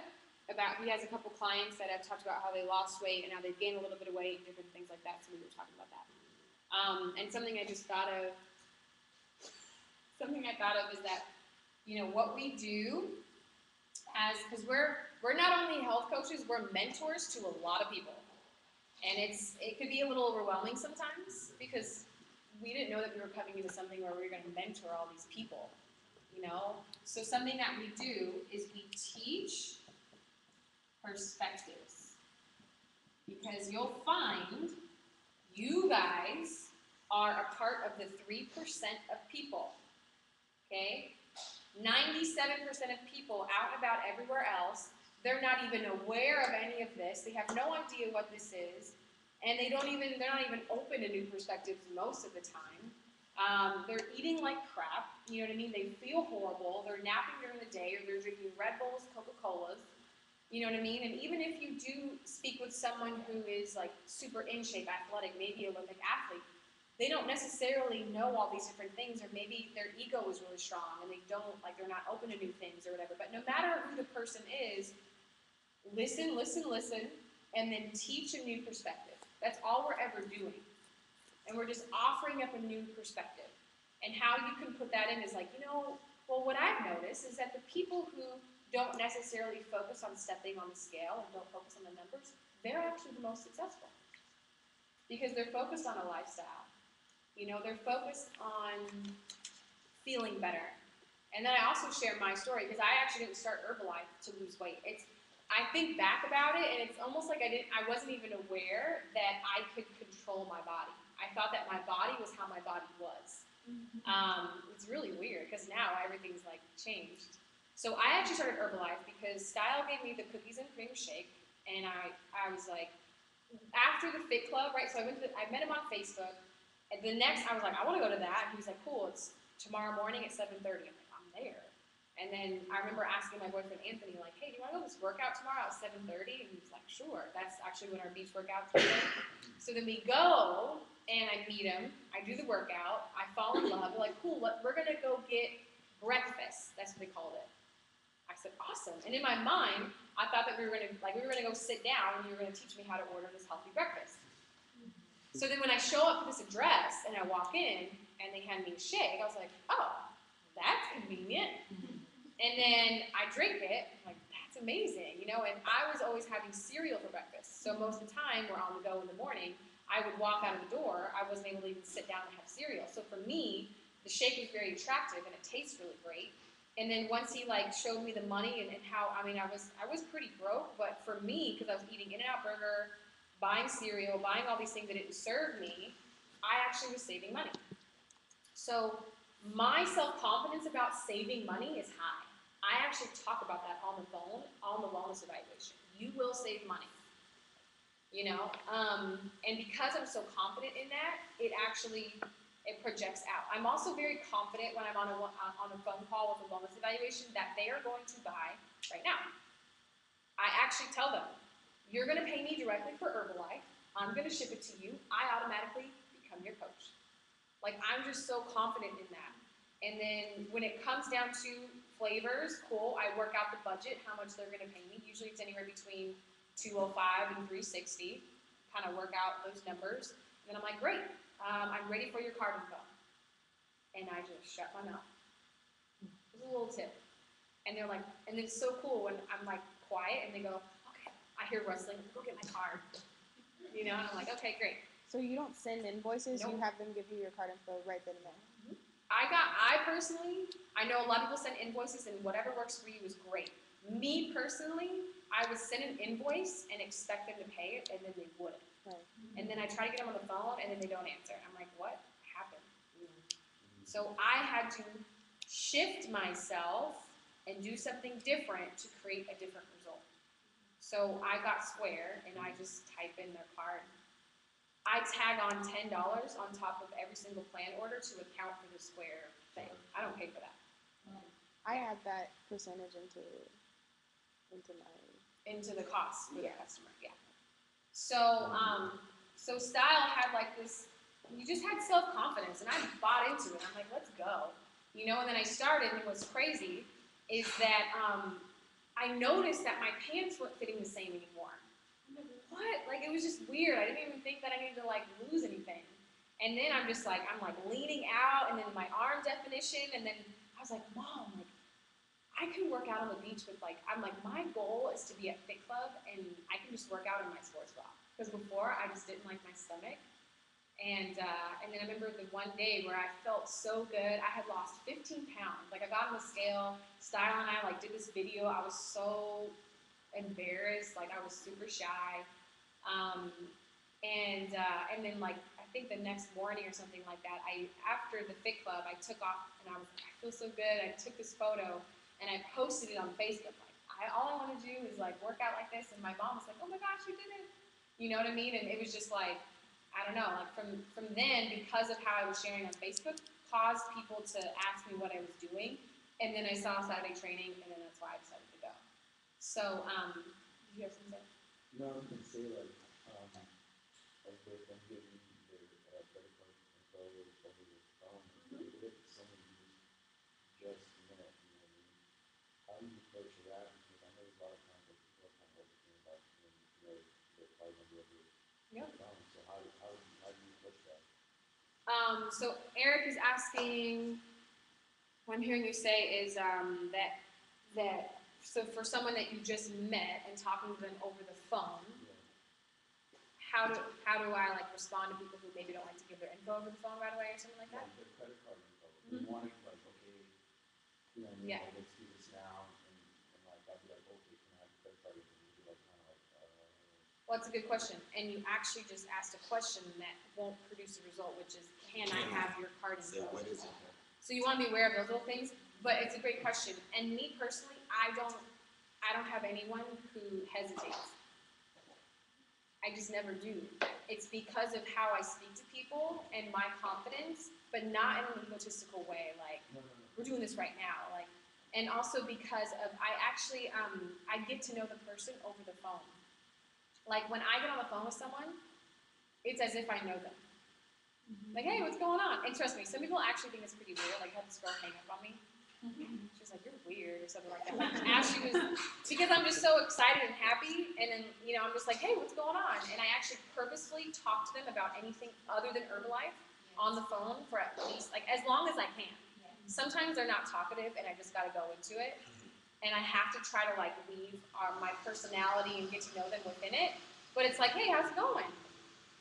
about he has a couple clients that have talked about how they lost weight and now they've gained a little bit of weight, different things like that. So we were talking about that. And something I thought of is that, what we do because we're not only health coaches, we're mentors to a lot of people. And it could be a little overwhelming sometimes because we didn't know that we were coming into something where we were going to mentor all these people, So something that we do is we teach perspectives. Because you'll find you guys are a part of the 3% of people, okay? 97% of people out and about everywhere else, they're not even aware of any of this. They have no idea what this is. And they're not even open to new perspectives most of the time. They're eating like crap, you know what I mean? They feel horrible. They're napping during the day, or they're drinking Red Bulls, Coca-Colas, you know what I mean? And even if you do speak with someone who is like super in shape, athletic, maybe Olympic athlete, they don't necessarily know all these different things, or maybe their ego is really strong and they're not open to new things or whatever. But no matter who the person is, listen, and then teach a new perspective. That's all we're ever doing. And we're just offering up a new perspective. And how you can put that in is like, well, what I've noticed is that the people who don't necessarily focus on stepping on the scale and don't focus on the numbers, they're actually the most successful because they're focused on a lifestyle. You know, they're focused on feeling better. And then I also share my story because I actually didn't start Herbalife to lose weight. I think back about it, and it's almost like I wasn't even aware that I could control my body. I thought that my body was how my body was. It's really weird because now everything's like changed. So I actually started Herbalife because Style gave me the cookies and cream shake, and I was like, after the Fit Club, right? So I met him on Facebook, and the next I was like, I want to go to that, and he was like, cool, it's tomorrow morning at 7:30. I'm like, I'm there. And then I remember asking my boyfriend Anthony, like, hey, do you want to go to this workout tomorrow at 7:30? And he was like, sure. That's actually when our beach workout today. So then we go, and I meet him. I do the workout. I fall in love. We're like, cool, we're going to go get breakfast. That's what they called it. I said, awesome. And in my mind, I thought that we were going to go sit down, and you were going to teach me how to order this healthy breakfast. So then when I show up to this address, and I walk in, and they hand me a shake, I was like, oh, that's convenient. And then I drink it, I'm like, that's amazing, you know, and I was always having cereal for breakfast. So most of the time, we're on the go in the morning, I would walk out of the door, I wasn't able to even sit down and have cereal. So for me, the shake was very attractive and it tastes really great. And then once he like showed me the money and how, I mean, I was pretty broke, but for me, because I was eating In-N-Out Burger, buying cereal, buying all these things that didn't serve me, I actually was saving money. So my self-confidence about saving money is high. I actually talk about that on the phone, on the wellness evaluation. You will save money, you know? And because I'm so confident in that, it projects out. I'm also very confident when I'm on a phone call with a wellness evaluation that they are going to buy right now. I actually tell them, you're going to pay me directly for Herbalife. I'm going to ship it to you. I automatically become your coach. Like, I'm just so confident in that. And then when it comes down to flavors, cool, I work out the budget, how much they're going to pay me. Usually it's anywhere between $205 and $360, kind of work out those numbers. And then I'm like, great, I'm ready for your card info. And I just shut my mouth. It's a little tip. And they're like, and it's so cool when I'm like quiet and they go, okay, I hear rustling, go get my card. You know, and I'm like, okay, great. So you don't send invoices, Nope. you have them give you your card info right then and there. I personally, I know a lot of people send invoices and whatever works for you is great. Me personally, I would send an invoice and expect them to pay it and then they wouldn't. Right. And then I try to get them on the phone and then they don't answer. I'm like, what happened? So I had to shift myself and do something different to create a different result. So I got Square and I just type in their card. I tag on $10 on top of every single plan order to account for the Square thing. I don't pay for that. I add that percentage into Into the cost for Yeah. the customer, yeah. So, so Style had like this, you just had self-confidence and I bought into it. I'm like, let's go. You know, and then I started and what's crazy is that I noticed that my pants weren't fitting the same anymore. I'm like, what? Like, it was just weird. I didn't even think that I needed to, like, lose anything. And then I'm like leaning out, and then my arm definition, and then I was like, Mom, like, I can work out on the beach with, like, I'm like, my goal is to be at Fit Club, and I can just work out in my sports bra. Because before, I just didn't like my stomach. And then I remember the one day where I felt so good. I had lost 15 pounds. Like, I got on the scale. Style and I, like, did this video. I was so embarrassed, like I was super shy, and then like I think the next morning or something like that, after the Fit Club, I took off and I feel so good. I took this photo and I posted it on Facebook. Like all I want to do is like work out like this, and my mom was like, oh my gosh, you did it, you know what I mean? And it was just like, I don't know, like from then, because of how I was sharing on Facebook, caused people to ask me what I was doing, and then I saw Saturday training, and then that's why I decided to go. So, did you have something to say? No, I was gonna say like with them giving you their credit card info over the phone, even if someone just you know what I mean. How do you approach that? Because I know there's a lot of times that people are kind of hesitant about their card number over Yeah. the phone. So how do you approach that? So Eric is asking, what I'm hearing you say is that So for someone that you just met and talking to them over the phone, how do I like respond to people who maybe don't like to give their info over the phone right away or something like that? Like their credit card info. You want to like, okay, you know, Yeah. let's do this now, and like I'd be like, okay, can I have your credit card info? You'd be like, kind of like, Well, that's a good question. And you actually just asked a question that won't produce a result, which is, can I have your card So info? what is it? So you want to be aware of those little things, but it's a great question. And me personally, I don't have anyone who hesitates. I just never do. It's because of how I speak to people and my confidence, but not in an egotistical way, like, we're doing this right now. Like, and also because of, I actually, I get to know the person over the phone. Like, when I get on the phone with someone, it's as if I know them. Like, hey, what's going on? And trust me, some people actually think it's pretty weird. Like, I had this girl hang up on me. She was like, you're weird, or something like that. Like, as she was, because I'm just so excited and happy, and then, you know, I'm just like, hey, what's going on? And I actually purposefully talk to them about anything other than Herbalife on the phone for at least, like, as long as I can. Sometimes they're not talkative, and I just got to go into it. And I have to try to, like, weave my personality and get to know them within it. But it's like, hey, how's it going?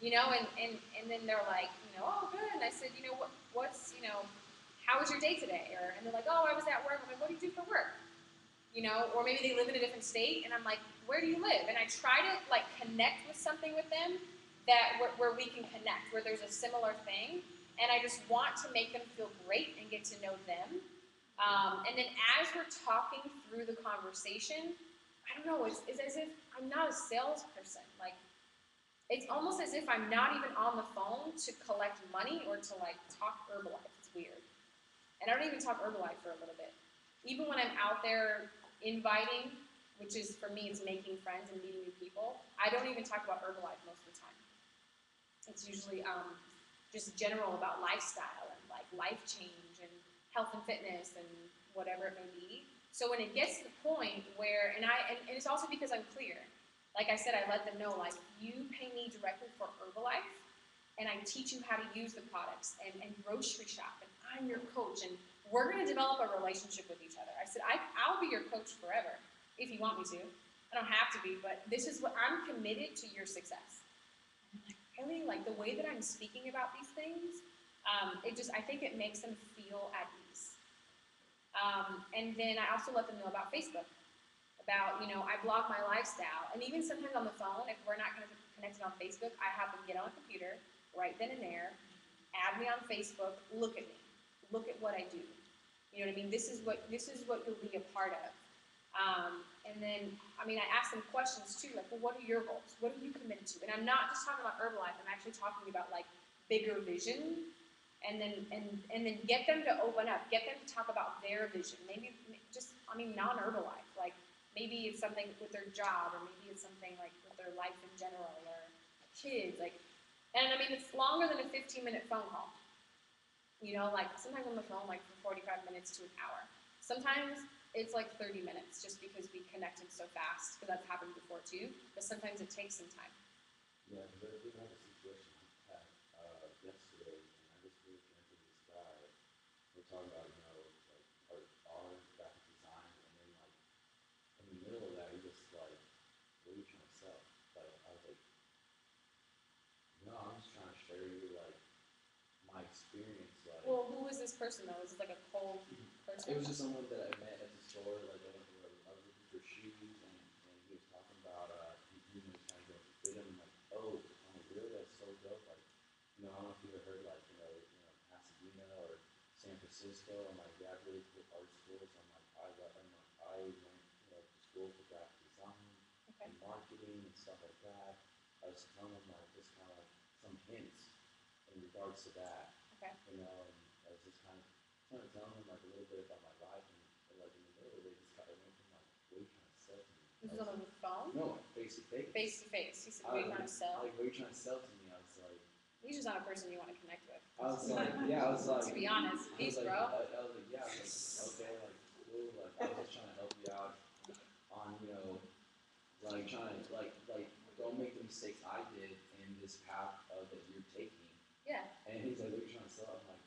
You know, and then they're like, you know, oh, good. And I said, you know, what's, you know, how was your day today? And they're like, oh, I was at work. I'm like, what do you do for work? You know, or maybe they live in a different state, and I'm like, where do you live? And I try to, like, connect with something with them that where we can connect, where there's a similar thing. And I just want to make them feel great and get to know them. And then as we're talking through the conversation, I don't know, it's as if I'm not a salesperson. Like, it's almost as if I'm not even on the phone to collect money or to, like, talk Herbalife. It's weird. And I don't even talk Herbalife for a little bit. Even when I'm out there inviting, which is, for me, it's making friends and meeting new people, I don't even talk about Herbalife most of the time. It's usually just general about lifestyle and, like, life change and health and fitness and whatever it may be. So when it gets to the point where, and it's also because I'm clear. Like I said, I let them know, like, you pay me directly for Herbalife, and I teach you how to use the products and grocery shop, and I'm your coach, and we're going to develop a relationship with each other. I said, I'll be your coach forever if you want me to. I don't have to be, but this is what I'm committed to your success. And I'm like, really? Like, the way that I'm speaking about these things, I think it makes them feel at ease. And then I also let them know about Facebook, about, you know, I blog my lifestyle. And even sometimes on the phone, if we're not going to connect it on Facebook, I have them get on a computer right then and there, add me on Facebook, look at me, look at what I do. You know what I mean? This is what you'll be a part of. And then, I mean, I ask them questions too, like, well, what are your goals? What are you committed to? And I'm not just talking about Herbalife. I'm actually talking about, like, bigger vision. And then get them to open up, get them to talk about their vision. Maybe just, I mean, non-Herbalife. Like, maybe it's something with their job, or maybe it's something like with their life in general, or kids. Like, and I mean, it's longer than a 15-minute phone call. You know, like, sometimes on the phone, like, for 45 minutes to an hour. Sometimes it's like 30 minutes, just because we connected so fast, because that's happened before too. But sometimes it takes some time. Yeah, because I did have a situation yesterday, and I just really connected with this guy. We're talking about, you know, like our graphic design, and then, like, in the middle of that, he just like, what are you trying to sell? Like, I was like, no, I'm just trying to share you, like, my experience. Like, Well, who was this person though? Was it like a cold person? it was just someone that I met at the store. Like, I was looking for shoes, and he was talking about he was trying to go to fit him. Like, oh, I'm like, really? That's so dope. Like, you know, I don't know if you've ever heard, like, Pasadena or San Francisco. I'm like, yeah, really cool art schools. I'm like, I went, you know, to school for graphic design and marketing and stuff like that. I was telling them, like, just kind of like some hints in regards to that. Okay. You know, and I was just kind of telling them, like, a little bit about my life, and like, in the middle, they just got, went from, like, what are you trying to sell to me? This was on the phone? No, face to face. Face to face. He said, what are you trying to sell? Like, what are you trying to sell to me? I was like, He's just not a person you want to connect with. I was like, yeah, I was like, To be honest, peace, like, bro. I was like, yeah, I was like, okay, like, cool, like, I was just trying to help you out on, you know, like, trying to, like, don't make the mistakes I did in this path that you're taking. Yeah. And he's like, what are you trying to sell? I'm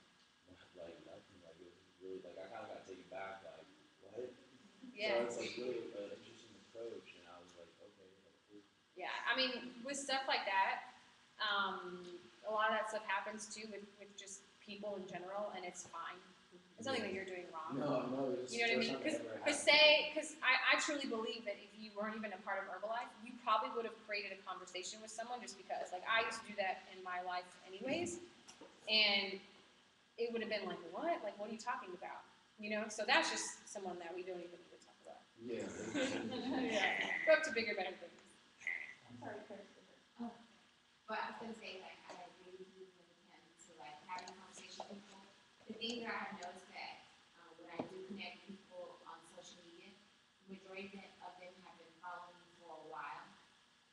like, nothing, like, it was really, like, I kind of got taken back, like, what? Yeah. So it's like really interesting approach, and I was like, okay, like, cool. Yeah, I mean, with stuff like that, a lot of that stuff happens too with just people in general, and it's fine. It's nothing that you're doing wrong. No, it's You know what I mean? Because I truly believe that if you weren't even a part of Herbalife, you probably would have created a conversation with someone just because. Like, I used to do that in my life anyways, and it would have been like, what? Like, what are you talking about? You know? So that's just someone that we don't even need to talk about. Yeah. Yeah. Go up to bigger, better things. I'm sorry, Chris. Oh. But I was gonna say, like, I agree with you when it comes to like having conversation with people. The thing that I have noticed that when I do connect with people on social media, the majority of them have been following me for a while.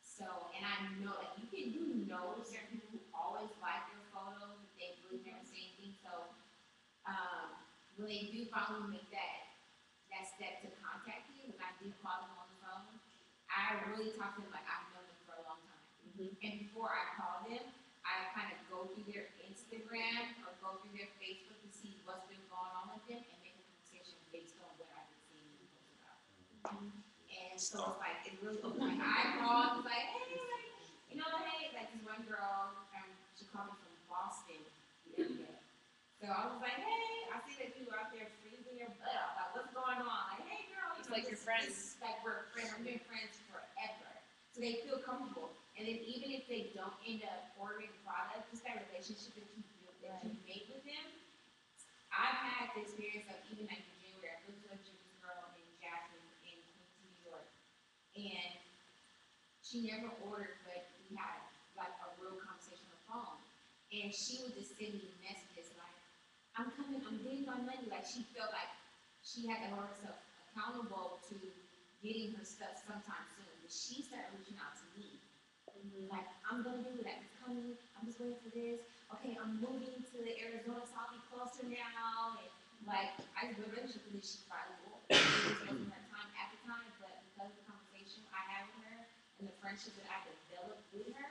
So, and I know that you know certain people who always like your photos, but they really never say anything. So, when they do finally make that step to contact you, when I do call them on the phone, I really talk to them like I've known them for a long time. And before I call them, I kind of go through their Instagram or go through their Facebook to see what's been going on with them and make a conversation based on what I've been seeing them post about. And so it's like, it really opens my eyeballs. It's like, hey, like, you know, hey, like this one girl, she called me from Boston the other day. So I was like, hey, I see that you out there freezing your butt off. Like, what's going on? Like, hey, girl, It's like your friends. Like, we're friends. We've been friends forever. So they feel comfortable. And then even if they don't end up ordering the product, just that relationship that you built, that you made with them. I've had the experience of even like in January, I went to a gym girl in Jasmine in Queens, New York. And she never ordered, but we had like a real conversation on the phone. And she would just send me messages like, I'm coming, I'm getting my money. Like she felt like she had to hold herself accountable to getting her stuff sometime soon. But she started reaching out to me. Like, I'm gonna do that. It's coming. I'm just waiting for this. Okay, I'm moving to Arizona, so I'll be closer now. And like, I just built a relationship with her. She finally will. It wasn't her time at the time, but because of the conversation I had with her and the friendship that I developed with her,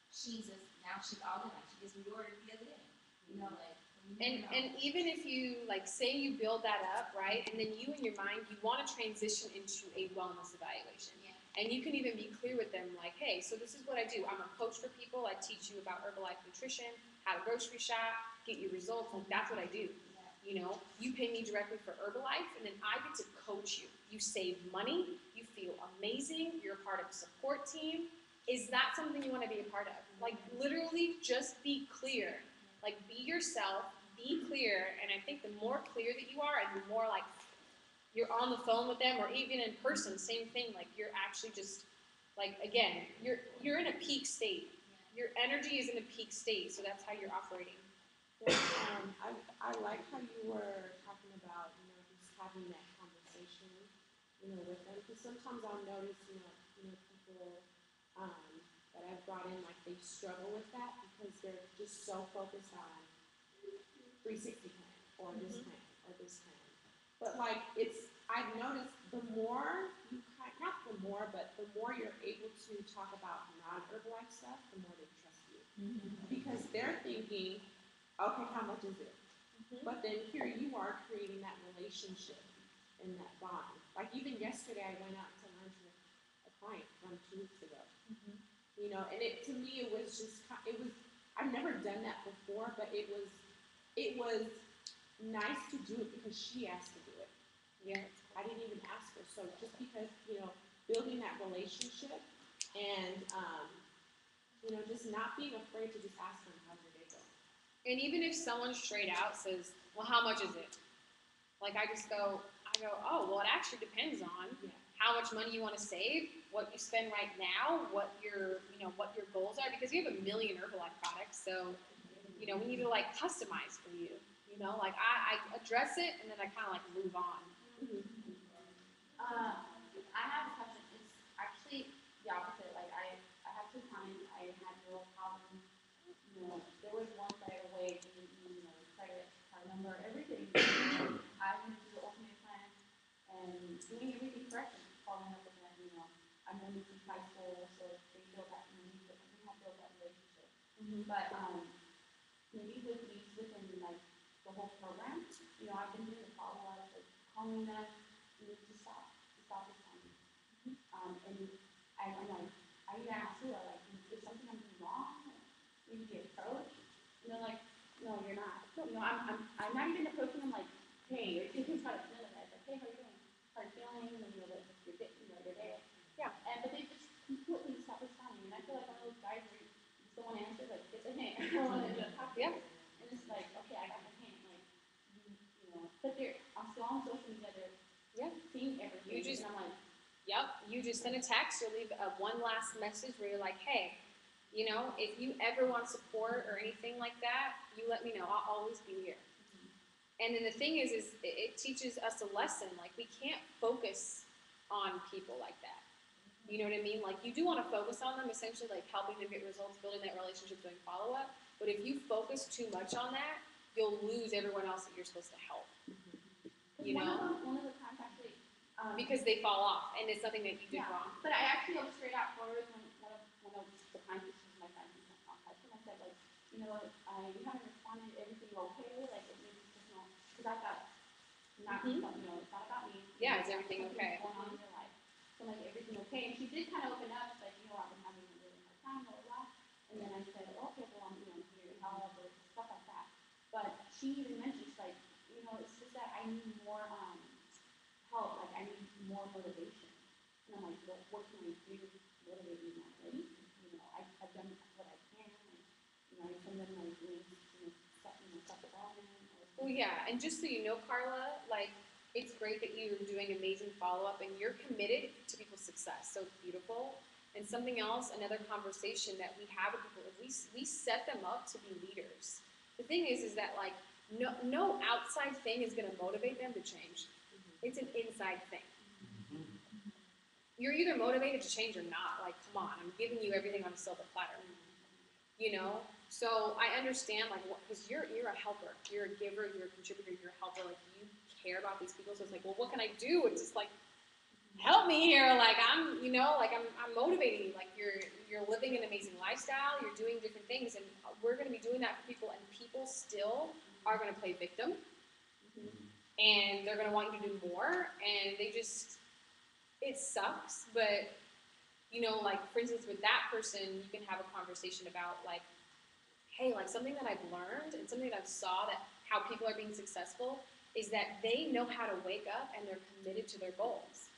she's all in. Like, she just reordered the other day. You know, like. And even if you, like, say you build that up, right, and then you in your mind, you want to transition into a wellness evaluation. Yeah. And you can even be clear with them, like, hey, so this is what I do. I'm a coach for people. I teach you about Herbalife nutrition, how to grocery shop, get your results. Like, that's what I do. You know, you pay me directly for Herbalife, and then I get to coach you. You save money. You feel amazing. You're a part of a support team. Is that something you want to be a part of? Like, literally, just be clear. Like, be yourself. Be clear. And I think the more clear that you are, and the more, like, you're on the phone with them, or even in person, same thing. Like, you're actually just, like, again, you're in a peak state. Your energy is in a peak state, so that's how you're operating. Yeah, I like how you were talking about, just having that conversation, with them. Because sometimes I'll notice, people that I've brought in, like, they struggle with that because they're just so focused on 360 plan or this plan or this plan. But like I've noticed the more the more you're able to talk about non-Herbalife stuff, the more they trust you. Because they're thinking, okay, how much is it? But then here you are creating that relationship and that bond. Like even yesterday, I went out to lunch with a client from 2 weeks ago. And to me, it was I've never done that before, but it was nice to do it because she asked to do it. Yeah. I didn't even ask her. So just because, building that relationship and, just not being afraid to just ask them how's your day going. And even if someone straight out says, well, how much is it? Like, I go, oh, well, it actually depends on how much money you want to save, what you spend right now, what your goals are, because you have a million Herbalife products. So, we need to, like, customize for you. Like, I address it, and then I kind of, like, move on. I have a question. It's actually the opposite. Like, I have 2 clients. I had no problem. There was one right away, credit card number, everything. I went to the ultimate plan and doing everything correct and following up with them. I've known them since high school, so they feel that we have built that relationship. But maybe within like the whole program, I've been doing the follow-up, like calling them, you need to stop this time. And I'm like, I even asked her, like, is something I'm doing wrong? You need to approach. And they're like, no, you're not. You know, I'm not even approaching them like, hey, you're thinking about a feeling. It's like, hey, how are you doing? How are you feeling? And then you're like, your day. Yeah. But they just completely stop responding. And I feel like one of those guys where you just don't want to answer, like, it's a hint. I don't want to talk to you. And it's like, okay, I got my hint. Like, you know, but I'm still on social media. They're seeing everything. You just, and I'm like, you just send a text or leave one last message where you're like, hey, you know, if you ever want support or anything like that, you let me know. I'll always be here. And then the thing is it teaches us a lesson. Like, we can't focus on people like that. You know what I mean? Like, you do want to focus on them, essentially, like helping them get results, building that relationship, doing follow-up. But if you focus too much on that, you'll lose everyone else that you're supposed to help. You know? One of the times actually. Because they fall off, and it's nothing that you did wrong. But I actually was straight out forward when one of the clients, which was my friend, who's not contact him. I said, like, you know what, you haven't responded. Everything okay? Like, it maybe just no. Because I thought, you know, it's not about me. Yeah, is everything okay? Going on in your life. So like, everything okay? And she did kind of open up, like, you know, I've been having a really hard time, blah blah blah. And then I said, okay, well, I'm here to help or stuff like that. But she even mentioned, like, you know, it's just that I need more help. Like, I need more motivation. And I'm like, well, what can I do to motivate me more? Like, you know, I've done what I can. Like, you know, I send them like links to self-development. Well, yeah, and just so you know, Carla, like, it's great that you're doing amazing follow-up and you're committed to people's success. So it's beautiful. And something else, another conversation that we have with people, is we set them up to be leaders. The thing is that, like, no outside thing is going to motivate them to change. It's an inside thing. You're either motivated to change or not. Like, come on, I'm giving you everything on a silver platter. You know? So I understand, like, because you're a helper. You're a giver, you're a contributor, you're a helper. Like, you care about these people. So it's like, well, what can I do? It's just like, help me here. Like, I'm motivating you. Like, you're living an amazing lifestyle. You're doing different things. And we're going to be doing that for people. And people still are going to play victim. And they're going to want you to do more. And it sucks. But, you know, like, for instance, with that person, you can have a conversation about, like, hey, like, something that I've learned and something that I've saw that how people are being successful is that they know how to wake up and they're committed to their goals.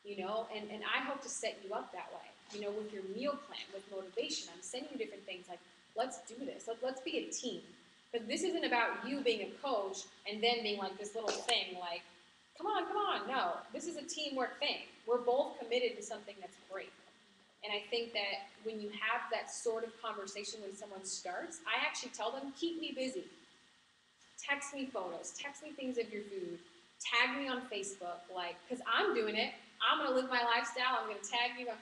You know, and I hope to set you up that way. You know, with your meal plan, with motivation, I'm sending you different things. Like, let's do this. Let's be a team. But this isn't about you being a coach and then being like this little thing, like, come on. No, this is a teamwork thing. We're both committed to something that's great. And I think that when you have that sort of conversation when someone starts, I actually tell them, keep me busy. Text me photos, text me things of your food, tag me on Facebook, like, because I'm doing it. I'm going to live my lifestyle. I'm going to tag you on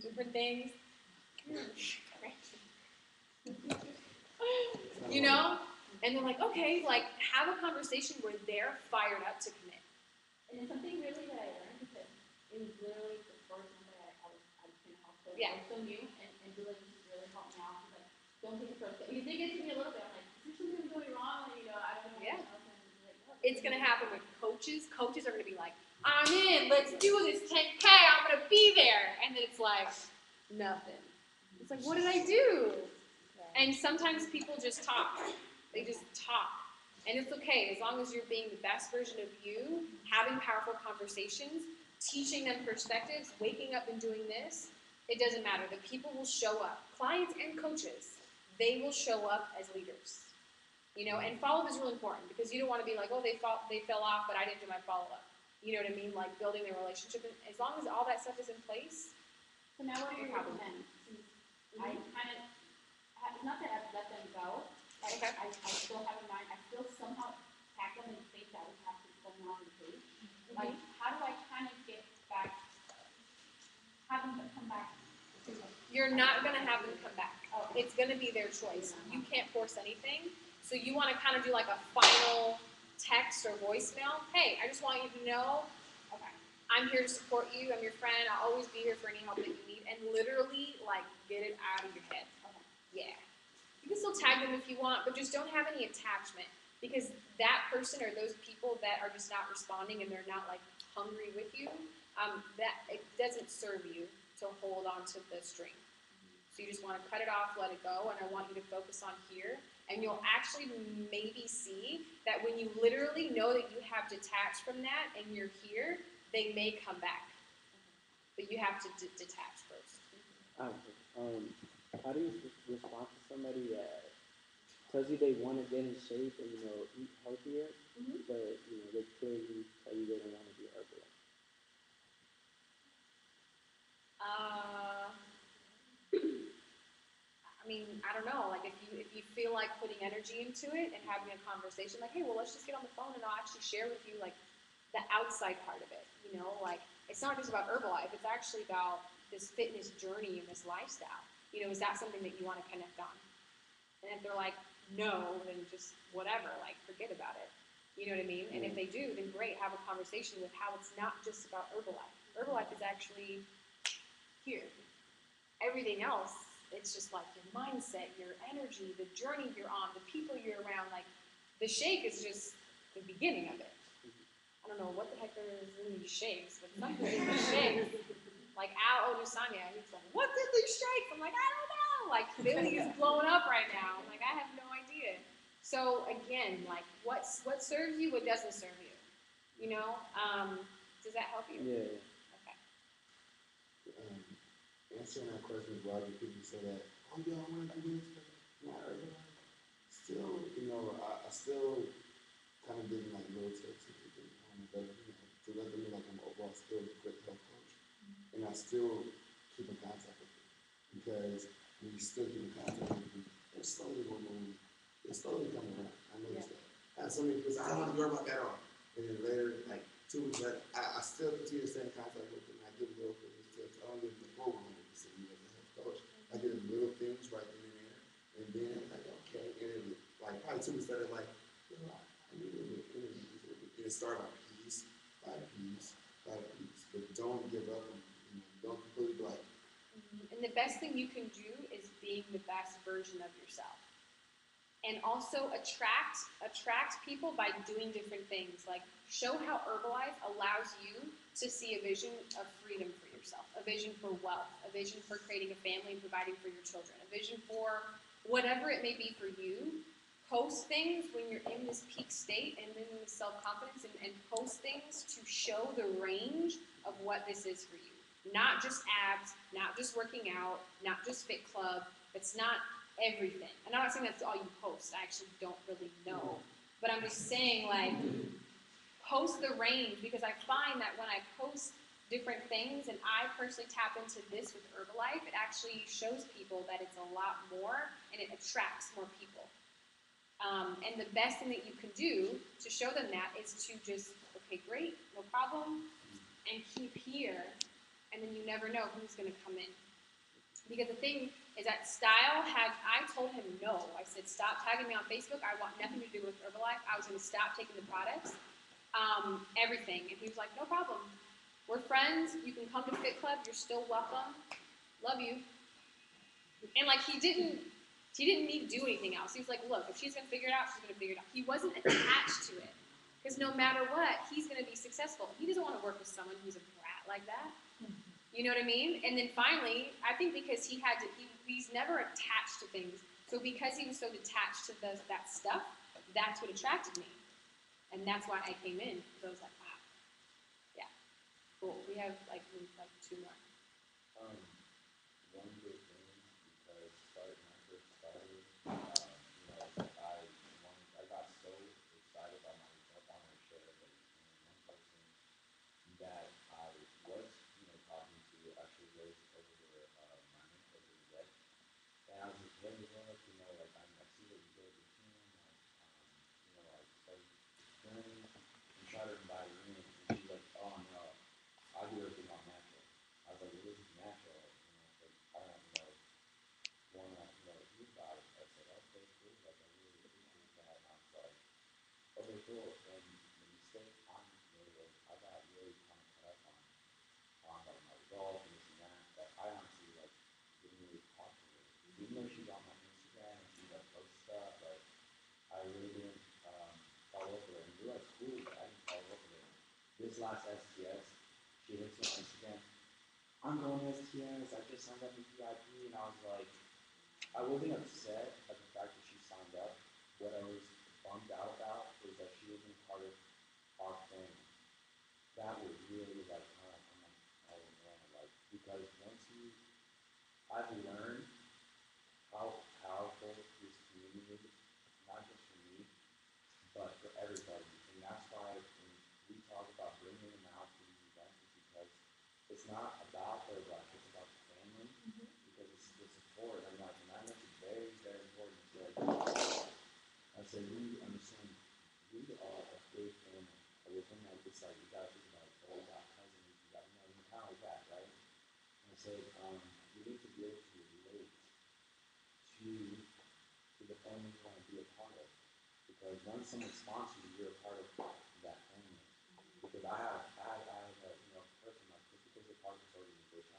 different things. You know? And they're like, okay, like, have a conversation where they're fired up to commit. And then something really that I learned, because it was literally the first one that I was kind of helpful. Yeah. I was so new, and really helped me out. She's like, don't take it personally. It did get to me a little bit. I'm like, is there something I'm doing wrong? And, you know, I don't know. Yeah. Like, oh, It's going to happen with coaches. Coaches are going to be like, I'm in, let's do this 10K, I'm going to be there. And then it's like, nothing. It's like, what did I do? And sometimes people just talk. They just talk. And it's okay, as long as you're being the best version of you, having powerful conversations, teaching them perspectives, waking up and doing this, it doesn't matter. The people will show up. Clients and coaches, they will show up as leaders. You know, and follow-up is really important because you don't want to be like, oh, they fell off, but I didn't do my follow-up. You know what I mean? Like building their relationship. And as long as all that stuff is in place. So now what are your recommend? I kind of, it's not that I've let them go. Like, I still have in mind, I still somehow tag them in the page that we have to put them on the page. Like, how do I kind of get back, have them come back? You're not going to have them come back. Oh. It's going to be their choice. You can't force anything. So you want to kind of do like a final text or voicemail. Hey, I just want you to know, okay, I'm here to support you. I'm your friend. I'll always be here for any help that you need. And literally, like, get it out of your head. Okay. Yeah. You can still tag them if you want, but just don't have any attachment. Because that person or those people that are just not responding and they're not like hungry with you, that it doesn't serve you to hold on to the string. So you just want to cut it off, let it go, and I want you to focus on here. And you'll actually maybe see that when you literally know that you have detached from that and you're here, they may come back. But you have to detach first. How do you respond to somebody that tells you they want to get in shape and eat healthier, but they clearly tell you they don't want to be Herbalife? I mean, I don't know. Like if you feel like putting energy into it and having a conversation, like, hey, well, let's just get on the phone and I'll actually share with you like the outside part of it. Like it's not just about Herbalife. It's actually about this fitness journey and this lifestyle. Is that something that you want to connect on? And if they're like, no, then just whatever, like forget about it. You know what I mean? And if they do, then great, have a conversation with how it's not just about Herbalife. Herbalife is actually here. Everything else, it's just like your mindset, your energy, the journey you're on, the people you're around. Like the shake is just the beginning of it. I don't know what the heck there is in these shakes, but something in the shakes. Like Al Odusanya, he's like, what's in these shakes? I'm like, I don't know. Like Billy is blowing up right now. I'm like, I have no idea. So again, like what serves you, what doesn't serve you. Does that help you? Yeah. Okay. Answering that question is why do people say that, oh yeah, I want to do this, but not Herbalife. Still, I still kind of giving like little tips and everything, to let them know like I'm overall still a great health coach. And I still keep in contact with them. Because when you still keep in contact with them, they're slowly going they're slowly coming around. I noticed that. I have so many people say, I don't want to go about that at all. And then later, like 2 weeks later, I still continue to stay in contact with them. I give little things tips. I don't give them the full 100% you as a health coach. I give them little things right then and there. And then I'm like, okay. And then like probably 2 weeks later, like, I need a little bit of energy. And it started by piece by piece by piece. But don't give up on it. Don't completely go like. And the best thing you can do is being the best version of yourself. And also attract people by doing different things. Like show how Herbalife allows you to see a vision of freedom for yourself, a vision for wealth, a vision for creating a family and providing for your children, a vision for whatever it may be for you. Post things when you're in this peak state and in this self-confidence and post things to show the range of what this is for you. Not just abs, not just working out, not just fit club. It's not everything. And I'm not saying that's all you post. I actually don't really know. But I'm just saying, like, post the range because I find that when I post different things and I personally tap into this with Herbalife, it actually shows people that it's a lot more and it attracts more people. And the best thing that you can do to show them that is to just, okay, great, no problem, and keep here, and then you never know who's going to come in. Because the thing is that I told him no. I said, stop tagging me on Facebook. I want nothing to do with Herbalife. I was going to stop taking the products, everything. And he was like, no problem. We're friends. You can come to Fit Club. You're still welcome. Love you. And like he didn't need to do anything else. He was like, look, if she's going to figure it out, she's going to figure it out. He wasn't attached to it. Because no matter what, he's going to be successful. He doesn't want to work with someone who's a brat like that. You know what I mean? And then finally, I think because he's never attached to things. So because he was so detached to that stuff, that's what attracted me. And that's why I came in. Because I was like, wow. Yeah. Cool. We have like 2 more. One good thing, because when I first started, I got so excited by myself. I want to share that one person that I was, talking to actually was over my mental leg. And I was just letting it up, like I see what you do with your team, like start learning and try to invite her in. And she's like, oh no, I do everything on natural. I was like, well, this is natural, I don't want to, you about it. I said, okay, cool, like I really appreciate that. And I was like, okay, cool. And the mistake honestly was I got really kind of caught up on like my results and this and that I honestly like didn't really talk to her. Even though she's on my Instagram and she like posts stuff, like I really didn't last STS, she hits me on Instagram. I'm going to STS. I just signed up with VIP, and I was like, I wasn't upset at the fact that she signed up. What I was bummed out about was that she wasn't part of our family. That was really like, I'm like, oh man, like, because I've learned how powerful this community is, not just for me, but for everybody. And that's why when we talk about bringing them out to these events, is because it's not about their life, it's about the family, because it's the support. And like, and I think it's very, very important to like, I say, we understand, we are a big family. And within that, it's like, you gotta think about, oh, you got cousins, you got, you know, kind of like that, right? And I said, you need to be able to relate to the family you want to be a part of. Because once someone sponsors you, you're a part of that family. Because I have a, you know, person like, just because you're part of this organization,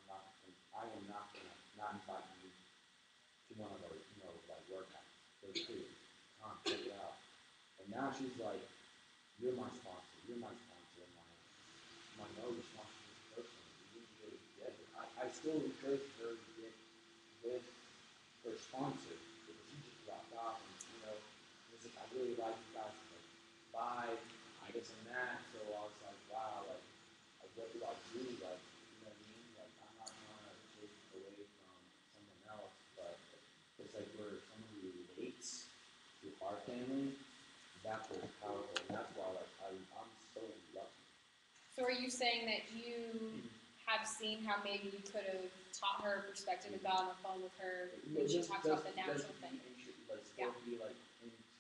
I am not gonna not invite you to one of our, you know, like workouts. So please, come check it out. And now she's like, you're my sponsor. I'm like, no, you're sponsoring this person. You need to go get it. I still encourage her to get with her sponsor because he just dropped off, and you know, he's like, I really like you guys to like buy, I guess, and that. So I was like, wow, like what do I do? Like, you know what I mean? Like, I'm not trying to take away from someone else, but it's like where someone relates to our family, that's what's powerful, and that's why like I'm so lucky. So are you saying that you have seen how maybe you could have taught her perspective and got on the phone with her when she talks about the natural thing? Like, still be like,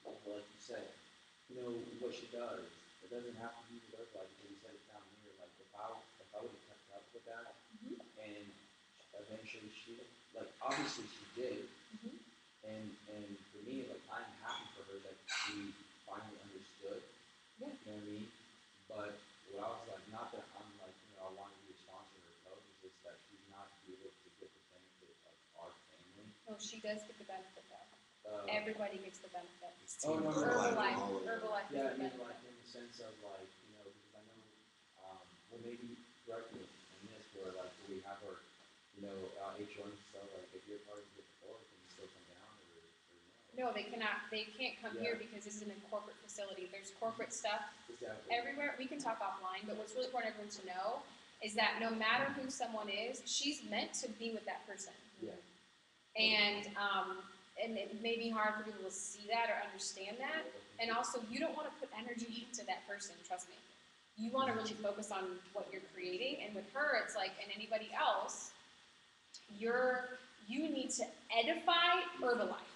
like you said, you know, what she does. It doesn't have to be with her, like, because you said it down here. Like, if I would have kept up with that, and eventually she, like, obviously she did, and for me, like, I'm happy for her that she finally understood. Yeah. You know what I mean? But what I was like, not that I'm like, you know, I want to be a sponsor of her coach, it's just that she's not able to get the benefit of our family. Oh, she does get the benefit though. Everybody gets the benefit. It's team no, Herbalife all over. Herbalife Yeah, I gets the mean, benefit. like, in the sense of, like, you know, because I know, well, maybe correct me in this, where, like, we have our, you know, H1 stuff, like, if you're part of the board, can you still come down, or No, they cannot. They can't come Yeah. here because this isn't a corporate facility. There's corporate stuff Exactly. everywhere. We can talk offline, but what's really important for everyone to know is that no matter who someone is, she's meant to be with that person. Yeah. And it may be hard for people to see that or understand that. And also, you don't want to put energy into that person, trust me. You want to really focus on what you're creating. And with her, it's like, and anybody else, you need to edify Herbalife.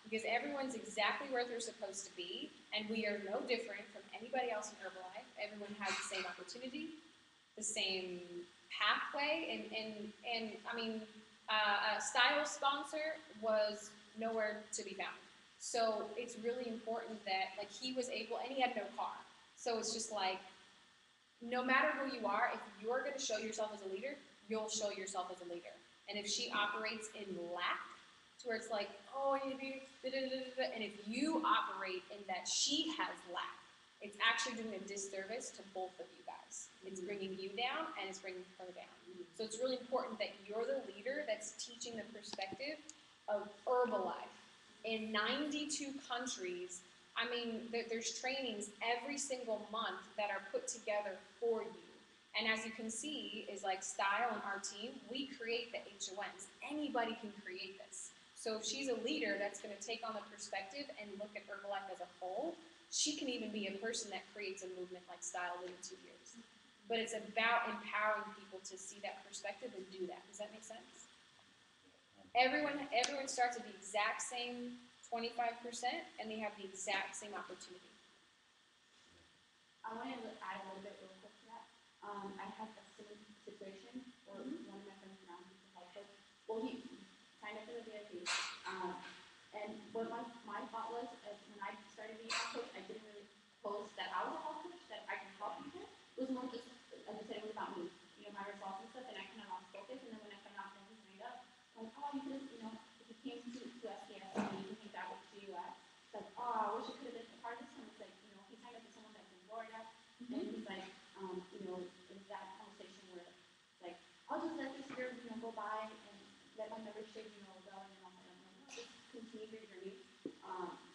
Because everyone's exactly where they're supposed to be. And we are no different from anybody else in Herbalife. Everyone has the same opportunity, the same pathway. And I mean, a style sponsor was nowhere to be found. So it's really important that, like, he was able, and he had no car. So it's just like, no matter who you are, if you're going to show yourself as a leader, you'll show yourself as a leader. And if she operates in lack, to where it's like, oh, you need to be, and if you operate in that she has lack, it's actually doing a disservice to both of you guys. It's bringing you down, and it's bringing her down. So it's really important that you're the leader that's teaching the perspective of Herbalife. In 92 countries, I mean, there's trainings every single month that are put together for you. And as you can see, is like Style and our team, we create the HONs. Anybody can create this. So if she's a leader that's going to take on the perspective and look at Herbalife as a whole, she can even be a person that creates a movement like Style did in 2 years. But it's about empowering people to see that perspective and do that. Does that make sense? Everyone starts at the exact same 25%, and they have the exact same opportunity. I wanted to add a little bit real quick to that. I had a similar situation where one of my friends now, he's a health coach. Well, he signed up for the VIP. And what my thought was, when I started being a health coach, I didn't really post that I was a health coach, that I can help people. It was more just, like I said, it was about me, you know, my results and stuff, and I kind of lost focus. And then when I found out that he signed up, like, oh, you could have, you know, if he came to SDS, you can hang out with GUS. It's like, oh, I wish I could have been a part of this one. It's like, you know, he signed up for someone that's in Florida, and he's like, you know, my membership, you know, going and all that. I'm like, no, just continue your journey.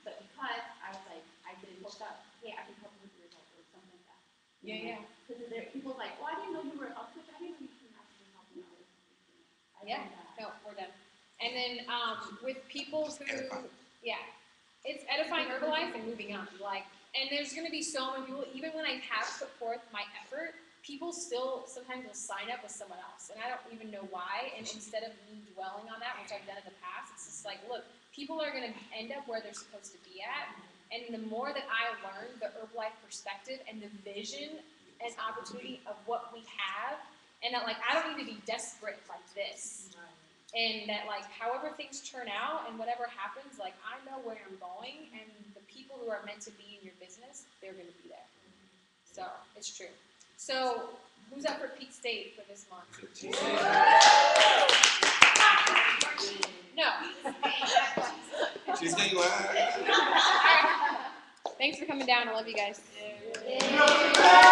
But because I was like, I didn't post up, hey, I can help you with your results or something like that. Yeah. Because people like, well, I didn't know you were a health coach. I didn't know you can actually help me out with. Yeah. No, we're done. And then with people who, yeah, it's edifying Herbalife and moving on. Like, and there's going to be so many people, even when I have put forth my effort, people still sometimes will sign up with someone else, and I don't even know why. And instead of me dwelling on that, which I've done in the past, it's just like, look, people are going to end up where they're supposed to be at. And the more that I learn the Herbalife perspective and the vision and opportunity of what we have, and that, like, I don't need to be desperate like this. And that, like, however things turn out and whatever happens, like, I know where I'm going, and the people who are meant to be in your business, they're going to be there. So, it's true. So, who's up for Peak State for this month? No. She's saying, well. Thanks for coming down. I love you guys. Yeah.